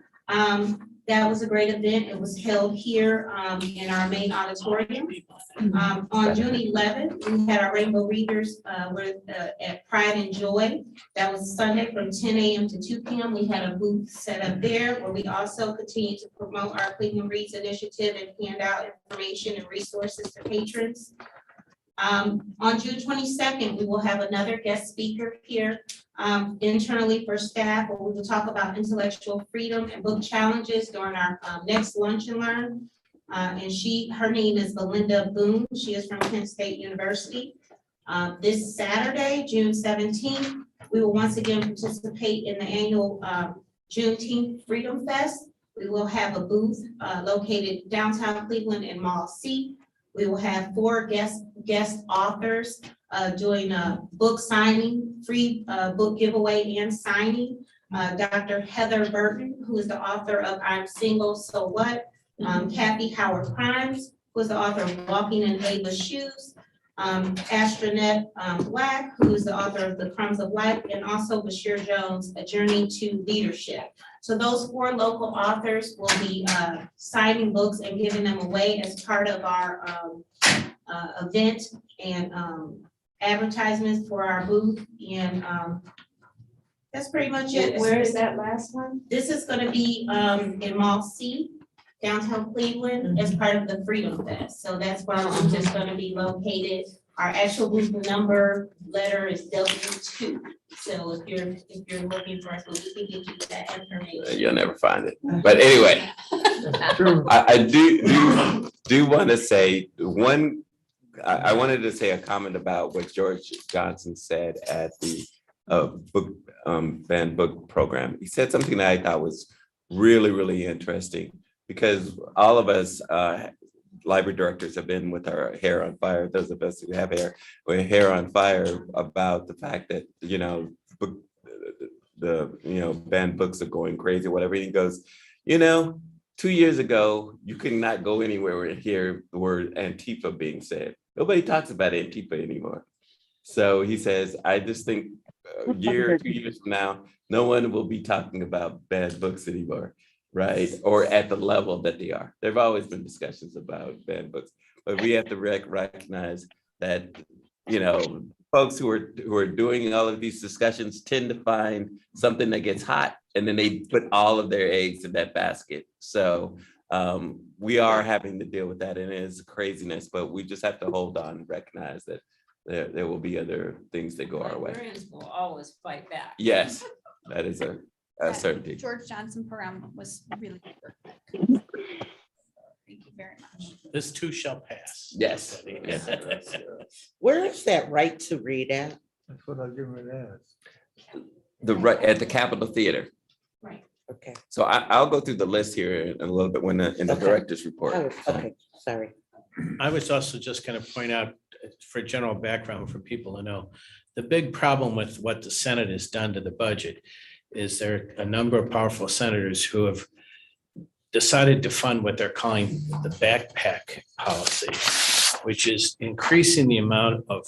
That was a great event. It was held here in our main auditorium. On June 11th, we had our Rainbow Readers at Pride and Joy. That was Sunday from 10 a.m. to 2 p.m. We had a booth set up there where we also continue to promote our Cleveland Reads Initiative and hand out information and resources to patrons. On June 22nd, we will have another guest speaker here internally for staff, where we will talk about intellectual freedom and book challenges during our next lunch and learn. And her name is Belinda Boone. She is from Kent State University. This Saturday, June 17th, we will once again participate in the annual Juneteenth Freedom Fest. We will have a booth located downtown Cleveland in Mall C. We will have 4 guest authors doing a book signing, free book giveaway and signing. Dr. Heather Burton, who is the author of I'm Single, So What? Kathy Howard Crimes, who is the author of Walking in Ava's Shoes. Astronet Black, who is the author of The Crumbs of Life, and also Bashir Jones, A Journey to Leadership. So those 4 local authors will be signing books and giving them away as part of our event and advertisements for our booth. And that's pretty much it. Where is that last one? This is going to be in Mall C, downtown Cleveland, as part of the Freedom Fest. So that's where our booth is going to be located. Our actual booth number letter is W2. So if you're looking for us, we can get you that information. You'll never find it. But anyway, I do want to say I wanted to say a comment about what George Johnson said at the book banned book program. He said something that I thought was really, really interesting, because all of us library directors have been with our hair on fire. Those of us who have hair, with hair on fire about the fact that, banned books are going crazy, whatever. He goes, 2 years ago, you could not go anywhere and hear the word Antifa being said. Nobody talks about Antifa anymore. So he says, I just think a year or 2 years from now, no one will be talking about banned books anymore, right? Or at the level that they are. There've always been discussions about banned books, but we have to recognize that, folks who are doing all of these discussions tend to find something that gets hot, and then they put all of their eggs in that basket. So we are having to deal with that, and it is craziness, but we just have to hold on and recognize that there will be other things that go our way. Librarians will always fight back. Yes, that is a certainty. George Johnson program was really good. Thank you very much. This too shall pass. Yes. Where is that right to read at? That's what I give it as. At the Capitol Theater. Right. Okay. So I'll go through the list here in a little bit in the Okay. director's report. Okay, sorry. I was also just going to point out, for general background for people to know, the big problem with what the Senate has done to the budget is there are a number of powerful senators who have decided to fund what they're calling the backpack policy, which is increasing the amount of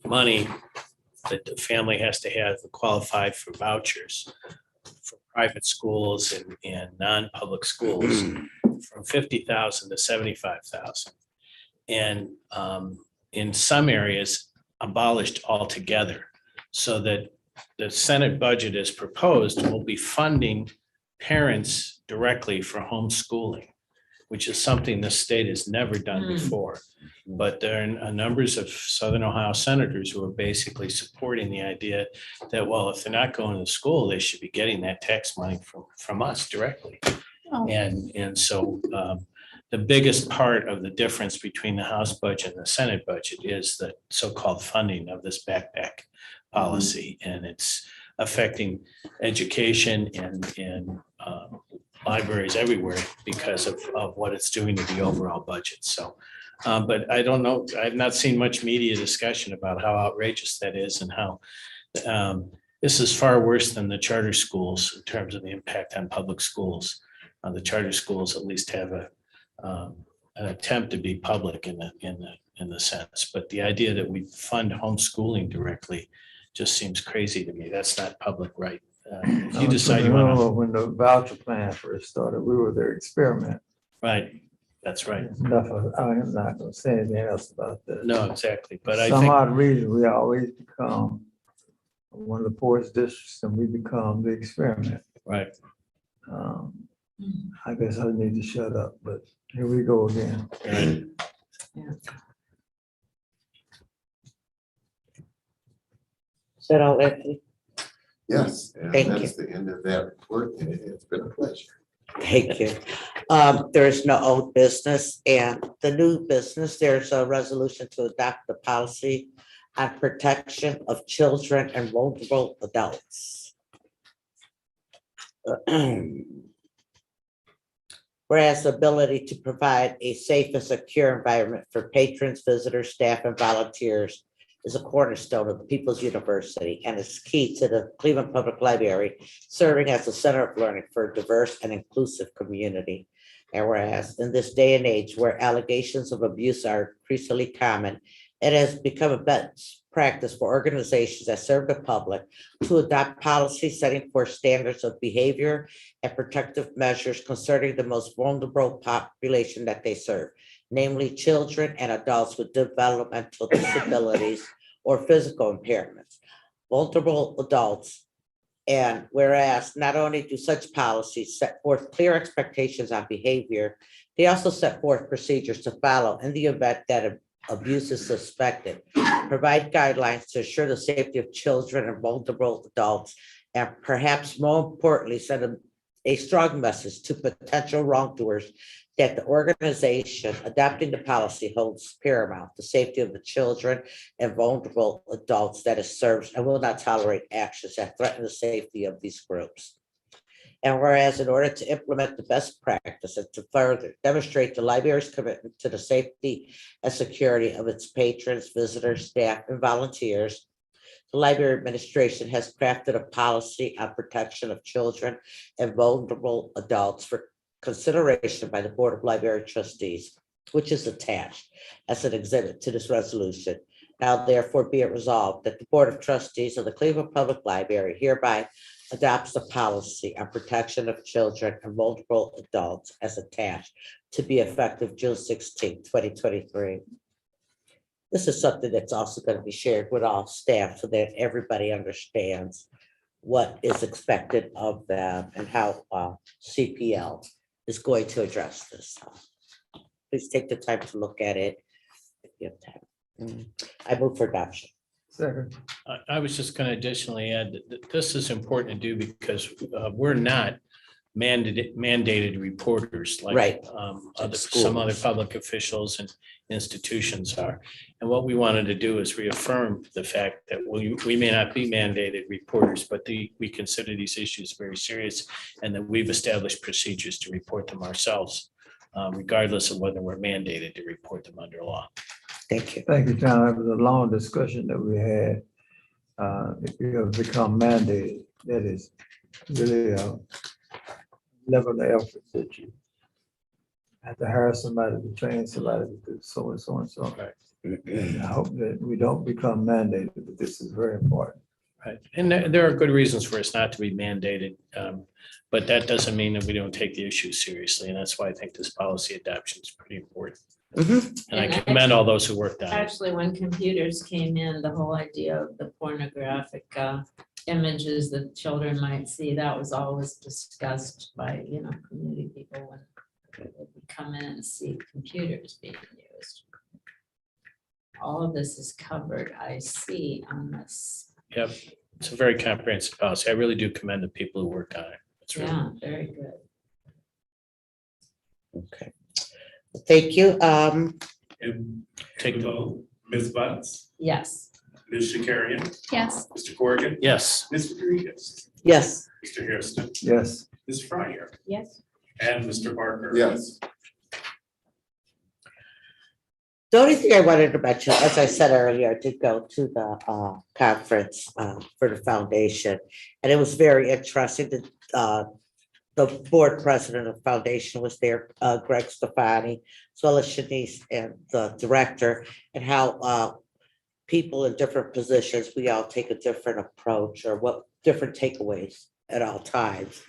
money that the family has to have to qualify for vouchers for private schools and non-public schools from 50,000 to 75,000. And in some areas abolished altogether, so that the Senate budget as proposed will be funding parents directly for homeschooling, which is something the state has never done before. But there are numbers of Southern Ohio senators who are basically supporting the idea that, well, if they're not going to school, they should be getting that tax money from us directly. Oh. And so the biggest part of the difference between the House budget and the Senate budget is the so-called funding of this backpack policy. And it's affecting education and libraries everywhere because of what it's doing to the overall budget. So, but I don't know, I've not seen much media discussion about how outrageous that is and how this is far worse than the charter schools in terms of the impact on public schools. The charter schools at least have an attempt to be public in the sense, but the idea that we fund homeschooling directly just seems crazy to me. That's not public right. If you decide you want Remember when the voucher plan first started, we were their experiment. to, right, that's right. Enough of, I'm not gonna say anything else about that. No, exactly, but I Some think, odd reason, we always become one of the poorest districts and we become the experiment. right, I guess I need to shut up, but here we go again. right. Is that all, Anthony? Yes, and Thank that you. is the end of that report, and it's been a pleasure. Thank you. There is no old business, and the new business, there's a resolution to adopt the policy on protection of children and vulnerable adults. Whereas the ability to provide a safe and secure environment for patrons, visitors, staff, and volunteers is a cornerstone of the People's University and is key to the Cleveland Public Library, serving as a center of learning for a diverse and inclusive community. And whereas in this day and age where allegations of abuse are increasingly common, it has become a best practice for organizations that serve the public to adopt policies setting forth standards of behavior and protective measures concerning the most vulnerable population that they serve, namely children and adults with developmental disabilities or physical impairments, vulnerable adults. And whereas not only do such policies set forth clear expectations on behavior, they also set forth procedures to follow in the event that abuse is suspected, provide guidelines to ensure the safety of children and vulnerable adults, and perhaps more importantly, send a strong message to potential wrongdoers that the organization adopting the policy holds paramount the safety of the children and vulnerable adults that it serves and will not tolerate actions that threaten the safety of these groups. And whereas in order to implement the best practices to further demonstrate the library's commitment to the safety and security of its patrons, visitors, staff, and volunteers, the library administration has crafted a policy on protection of children and vulnerable adults for consideration by the Board of Library Trustees, which is attached as an exhibit to this resolution. Now therefore be it resolved that the Board of Trustees of the Cleveland Public Library hereby adopts the policy on protection of children and vulnerable adults as attached to be effective June 16, 2023. This is something that's also going to be shared with all staff so that everybody understands what is expected of them and how CPL is going to address this. Please take the time to look at it if you have time. I move for adoption. Second. I was just going to additionally add that this is important to do because we're not mandated reporters like Right. Some other public officials and institutions are. And what we wanted to do is reaffirm the fact that we may not be mandated reporters, but we consider these issues very serious and that we've established procedures to report them ourselves, regardless of whether we're mandated to report them under law. Thank you. Thank you, John. That was a long discussion that we had. If you have become mandated, that is really a level of effort that you have to hire somebody to train somebody to do so and so and so. Right. And I hope that we don't become mandated, but this is very important. Right. And there are good reasons for us not to be mandated. But that doesn't mean that we don't take the issue seriously. And that's why I think this policy adoption is pretty important. And I commend all those who worked on it. Actually, when computers came in, the whole idea of the pornographic images that children might see, that was always discussed by, community people when they would come in and see computers being used. All of this is covered, I see, on this. Yep, it's a very comprehensive policy. I really do commend the people who worked on it. It's really Yeah, very good. Okay. Thank you. Take the vote. Ms. Butts, Yes. Ms. Shakarian, Yes. Mr. Corrigan. Yes. Ms. Rodriguez, Yes. Mr. Hairston, Yes. Ms. Fryer, Yes. and Mr. Barker. Yes. The only thing I wanted to mention, as I said earlier, I did go to the conference for the foundation, and it was very interesting. The board president of the foundation was there, Greg Stefani, as well as Shanice and the director, and how people in different positions, we all take a different approach or what different takeaways at all times.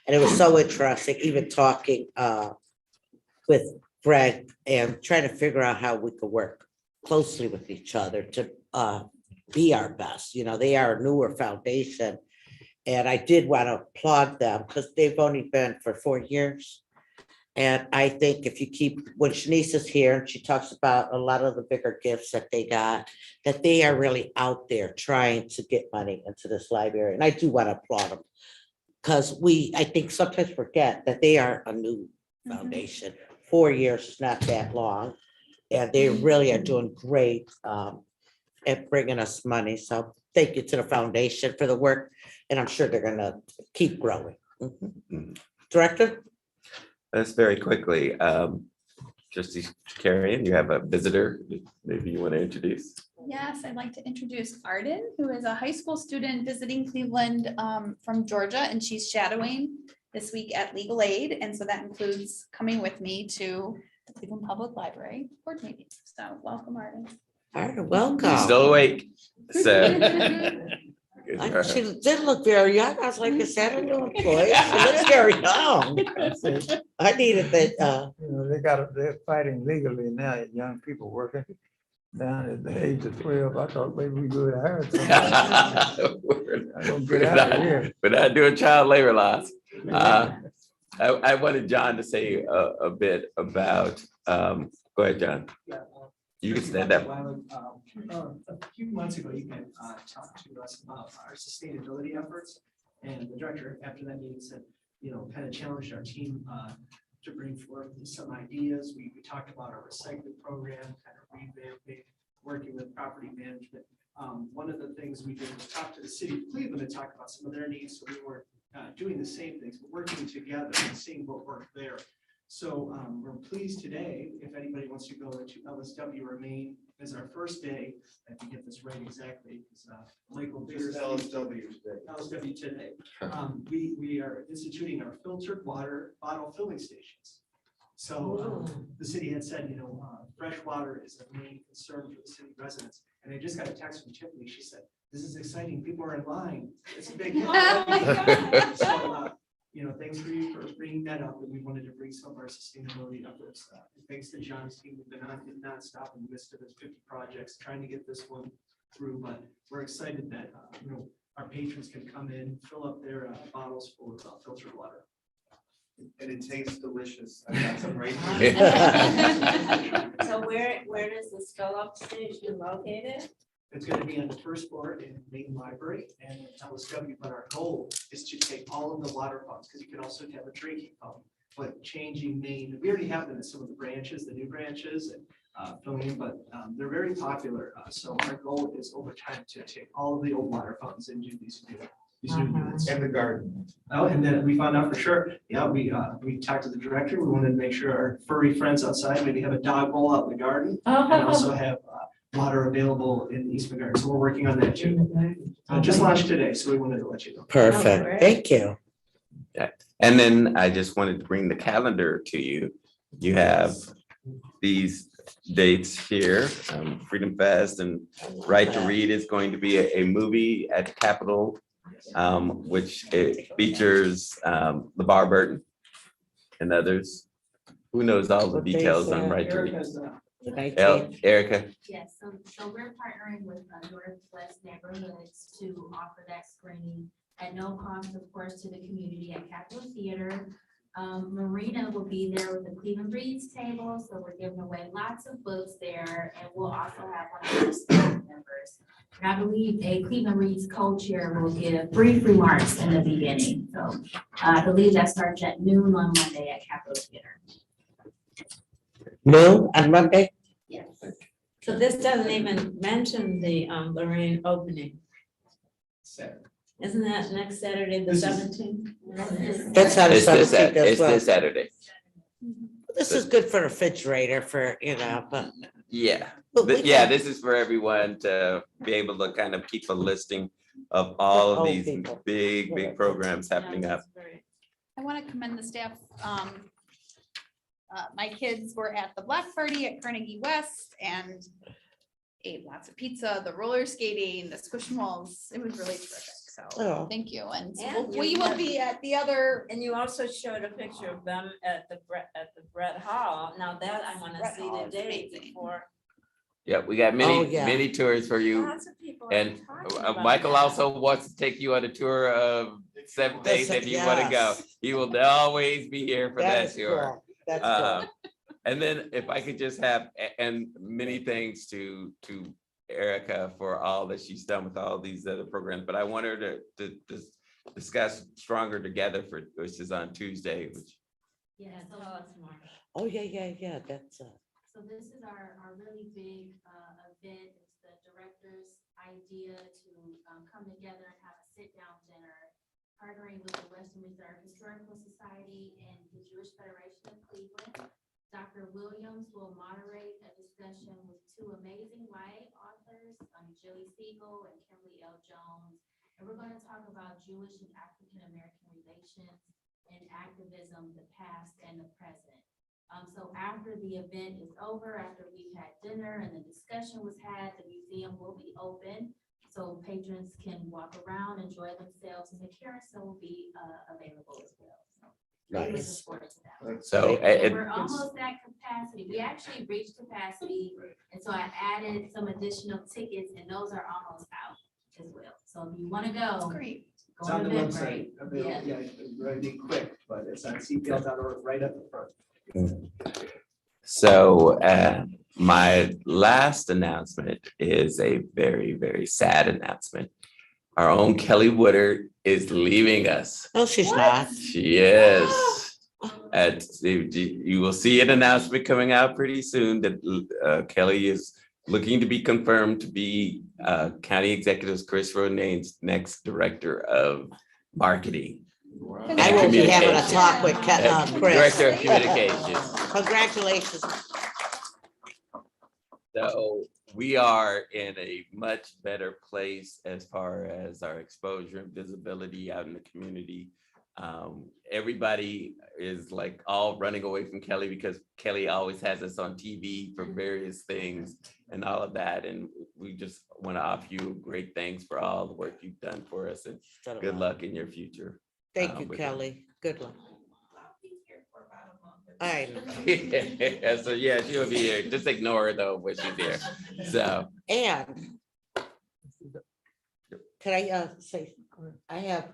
And it was so interesting, even talking with Greg and trying to figure out how we could work closely with each other to be our best. They are a newer foundation. And I did want to applaud them because they've only been for 4 years. And I think if you when Shanice is here and she talks about a lot of the bigger gifts that they got, that they are really out there trying to get money into this library. And I do want to applaud them because I think sometimes forget that they are a new foundation. 4 years is not that long. And they really are doing great at bringing us money. So thank you to the foundation for the work. And I'm sure they're going to keep growing. Director? That's very quickly. Trustee Karian, you have a visitor. Maybe you want to introduce. Yes, I'd like to introduce Arden, who is a high school student visiting Cleveland from Georgia, and she's shadowing this week at Legal Aid. And so that includes coming with me to the Cleveland Public Library board meeting. So welcome, Arden. Arden, welcome. You're still awake. So. She did look very young. I was like, is that a new employee? She looks very young. I needed that. They're fighting legally now, young people working down at the age of 12. I thought maybe we could hire somebody. We're not doing child labor laws. I wanted John to say a bit about, go ahead, John. You can stand up. A few months ago, you can talk to us about our sustainability efforts. And the director, after that meeting, said, kind of challenged our team to bring forth some ideas. We talked about our recycling program, kind of revamping, working with property management. One of the things we did was talk to the city of Cleveland and talk about some of their needs. So we weren't doing the same things, but working together and seeing what worked there. So we're pleased today, if anybody wants to go into LSW or Main is our first day, I have to get this right exactly, because Michael Just Beers. LSW today. LSW today. We are instituting our filtered water bottle filling stations. So the city had said, fresh water is a main concern for the city residents. And I just got a text from Tiffany. She said, this is exciting. People are in line. It's a big. hit." Oh my God. So, thanks for you for bringing that up. And we wanted to bring some of our sustainability efforts. And thanks to John's team, we've been on nonstop in the midst of his 50 projects, trying to get this one through. But we're excited that, our patrons can come in, fill up their bottles full of filtered water. And it tastes delicious. I got some right here. So where does this fill up station located? It's going to be on the first floor in the main library and LSW, but our goal is to take all of the water pumps, because you can also have a drinking pump, but changing main, we already have them in some of the branches, the new branches, and filling in, but they're very popular. So our goal is over time to take all of the old water fountains and do these new units. And the garden. Oh, and then we found out for sure, we talked to the director, we wanted to make sure our furry friends outside, maybe have a dog bowl out in the garden, and also have water available in the Eastman Garden, so we're working on that too. Just launched today, so we wanted to let you know. Perfect, thank you. And then I just wanted to bring the calendar to you. You have these dates here, Freedom Fest and Right to Read is going to be a movie at the Capitol, which it features LeVar Burton and others. Who knows all the details on Right to Read? Erica. Yes, so we're partnering with Northwest Neighborhoods to offer that screening at no cost, of course, to the community at Capitol Theater. Marina will be there with the Cleveland Reads table, so we're giving away lots of books there, and we'll also have one of our staff members. And I believe a Cleveland Reads co-chair will give brief remarks in the beginning. So I believe that starts at noon on Monday at Capitol Theater. Noon on Monday? Yes. So this doesn't even mention the Lorraine opening. Isn't that next Saturday, the 17th? That's on the It's this 17th as well. Saturday. This is good for the refrigerator but. Yeah, But we yeah, can- this is for everyone to be able to kind of keep a listing of all of old these people. big programs happening up. I want to commend the staff. My kids were at the block party at Carnegie West and ate lots of pizza, the roller skating, the squishmallows. It was really terrific. So Oh. thank you. And so And we you will have- be at the other. And you also showed a picture of them at the Brett Hall. Now that I want to Brett see Hall the is date amazing. before. Yeah, we got Oh, many, yeah. many tours for you. Lots of people are And talking about Michael that. also wants to take you on a tour of 7 days if you want to go. Yes. He will always be here for That that is tour. cool. That's Uh, cool. And then if I could just have, and many thanks to Erica for all that she's done with all these other programs, but I want her to discuss Stronger Together which is on Tuesday, which. Yeah, Tell us more. Oh, yeah, that's So this is our really big event. It's the director's idea to come together and have a sit-down dinner, partnering with the Western Reserve Historical Society and the Jewish Federation of Cleveland. Dr. Williams will moderate a discussion with two amazing white authors, Jilly Siegel and Kimberly L. Jones. And we're going to talk about Jewish and African-American relations and activism, the past and the present. So after the event is over, after we've had dinner and the discussion was had, the museum will be open. So patrons can walk around, enjoy themselves, and the carousel will be available as well. So really looking nice. forward to that. So And we're almost at capacity. We actually reached capacity. And so I added some additional tickets and those are almost out as well. So if you want to go. Great. It's go on to the Eventbrite. website, available, yeah, it's really quick, but it's on cpl.org right up the front. So my last announcement is a very, very sad announcement. Our own Kelly Woodard is leaving us. No, she's not. She is. You will see an announcement coming out pretty soon that Kelly is looking to be confirmed to be County Executive Chris Rodane's next Director of Marketing. I will be having a talk with Chris. Director of Communications. Congratulations. So we are in a much better place as far as our exposure and visibility out in the community. Everybody is like all running away from Kelly because Kelly always has us on TV for various things and all of that. And we just want to offer you great thanks for all the work you've done for us, and good luck in your future. Thank you, with Kelly. Good luck. I know. it. So yeah, she'll be here. Just ignore her though when she's here. So And can I say, I have,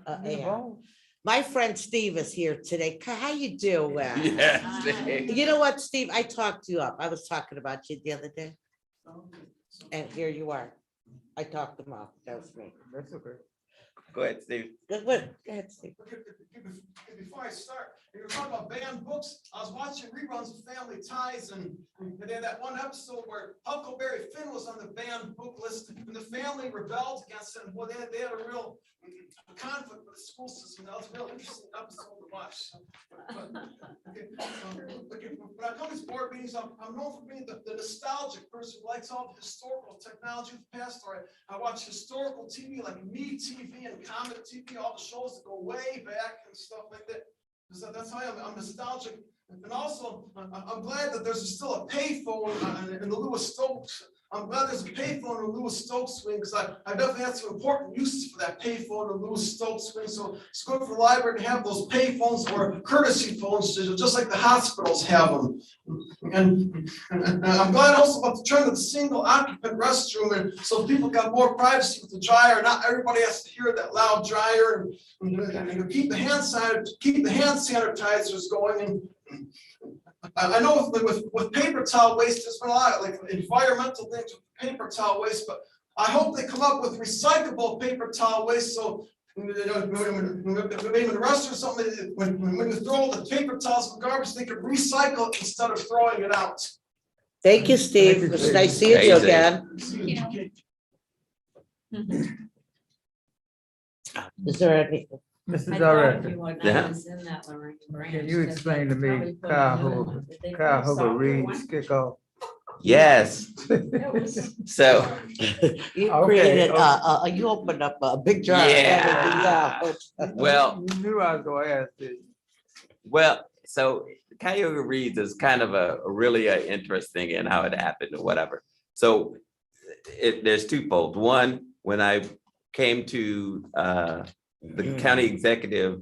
my friend Steve is here today. How you doing? yes. You know what, Steve? I talked you up. I was talking about you the other day. And here you are. I talked them up. That was me. That's okay. Go ahead, Steve. Go ahead, Steve. Before I start, you were talking about banned books. I was watching reruns of Family Ties, and they had that one episode where Huckleberry Finn was on the banned book list, and the family rebelled against it. And boy, they had a real conflict with the school system. That was a real interesting episode to watch. When I come to these board meetings, I'm known for being the nostalgic person who likes all the historical technology of the past. Or I watch historical TV like Me TV and Comet TV, all the shows that go way back and stuff like that. So that's how I'm nostalgic. And also, I'm glad that there's still a payphone in the Lewis Stokes. I'm glad there's a payphone in the Lewis Stokes wing, because I definitely had some important uses for that payphone in the Lewis Stokes wing. So it's good for the library to have those payphones or courtesy phones, just like the hospitals have them. And I'm glad also about the trend of the single occupant restroom, and so people got more privacy with the dryer. Not everybody has to hear that loud dryer, and keep the hand sanitizers going. And I know with paper towel waste, there's been a lot of like environmental things with paper towel waste, but I hope they come up with recyclable paper towel waste. So maybe in the restaurant or something, when you throw the paper towels in the garbage, they could recycle it instead of throwing it out. Thank you, Steve. It was nice seeing you again. Is there any? Mr. I Director, thought you when I was in that Lorraine branch. can you that explain to they probably me put on the- Kyle Reed's kickoff? Yes. So You Okay, created, okay. you opened up a big jar. Yeah. Well, You knew I was gonna ask this. well, so Cuyahoga Reads is kind of a really interesting in how it happened or whatever. So there's twofold. One, when I came to the county executive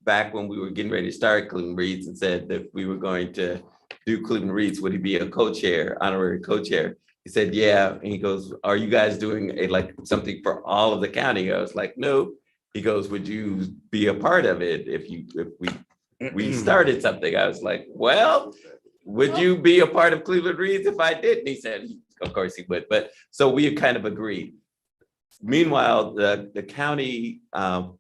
back when we were getting ready to start Cleveland Reads and said that we were going to do Cleveland Reads, would he be a co-chair, honorary co-chair? He said, yeah. And he goes, are you guys doing like something for all of the county? I was like, no. He goes, would you be a part of it if we started something? I was like, well, would you be a part of Cleveland Reads if I did? And he said, of course he would. But so we kind of agreed. Meanwhile, the county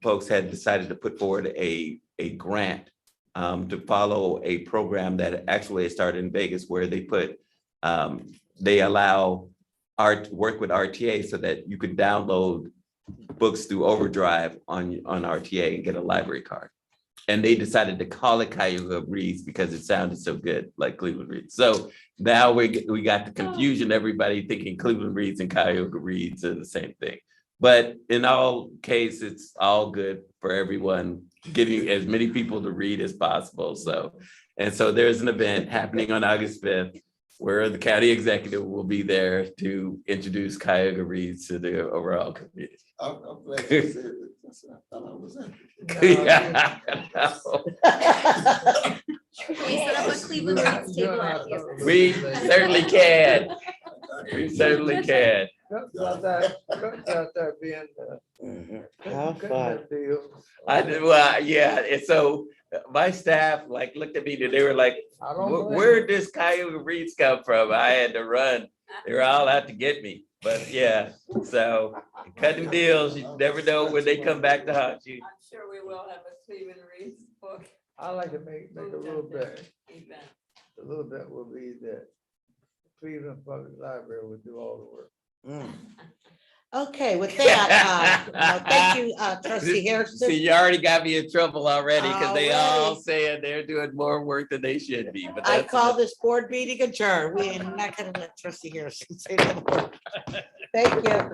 folks had decided to put forward a grant to follow a program that actually started in Vegas, where they allow work with RTA so that you could download books through Overdrive on RTA and get a library card. And they decided to call it Cuyahoga Reads because it sounded so good, like Cleveland Reads. So now we got the confusion, everybody thinking Cleveland Reads and Cuyahoga Reads are the same thing. But in all cases, it's all good for everyone, getting as many people to read as possible. So there's an event happening on August 5th where the county executive will be there to introduce Cuyahoga Reads to the overall community. I'm glad you said that. I thought I was in. Yeah. Can we set up a Cleveland Reads table at the We certainly can. We certainly can. Being How fun. I did, well, yeah, and so my staff like looked at me and they were like, where does Cuyahoga Reads come from? I had to run. They were all out to get me. But yeah, so cutting deals, you never know when they come back to haunt you. I'm sure we will have a Cleveland Reads book. I like to make a little bit. Event. A little bit will be that Cleveland Public Library would do all the work. Okay, with that, thank you, trustee Harrison. See, you already got me in trouble already because they all Already. saying they're doing more work than they should be, but I that's. call this board meeting adjourned. We are not gonna let trustee Harrison say that word. Thank you.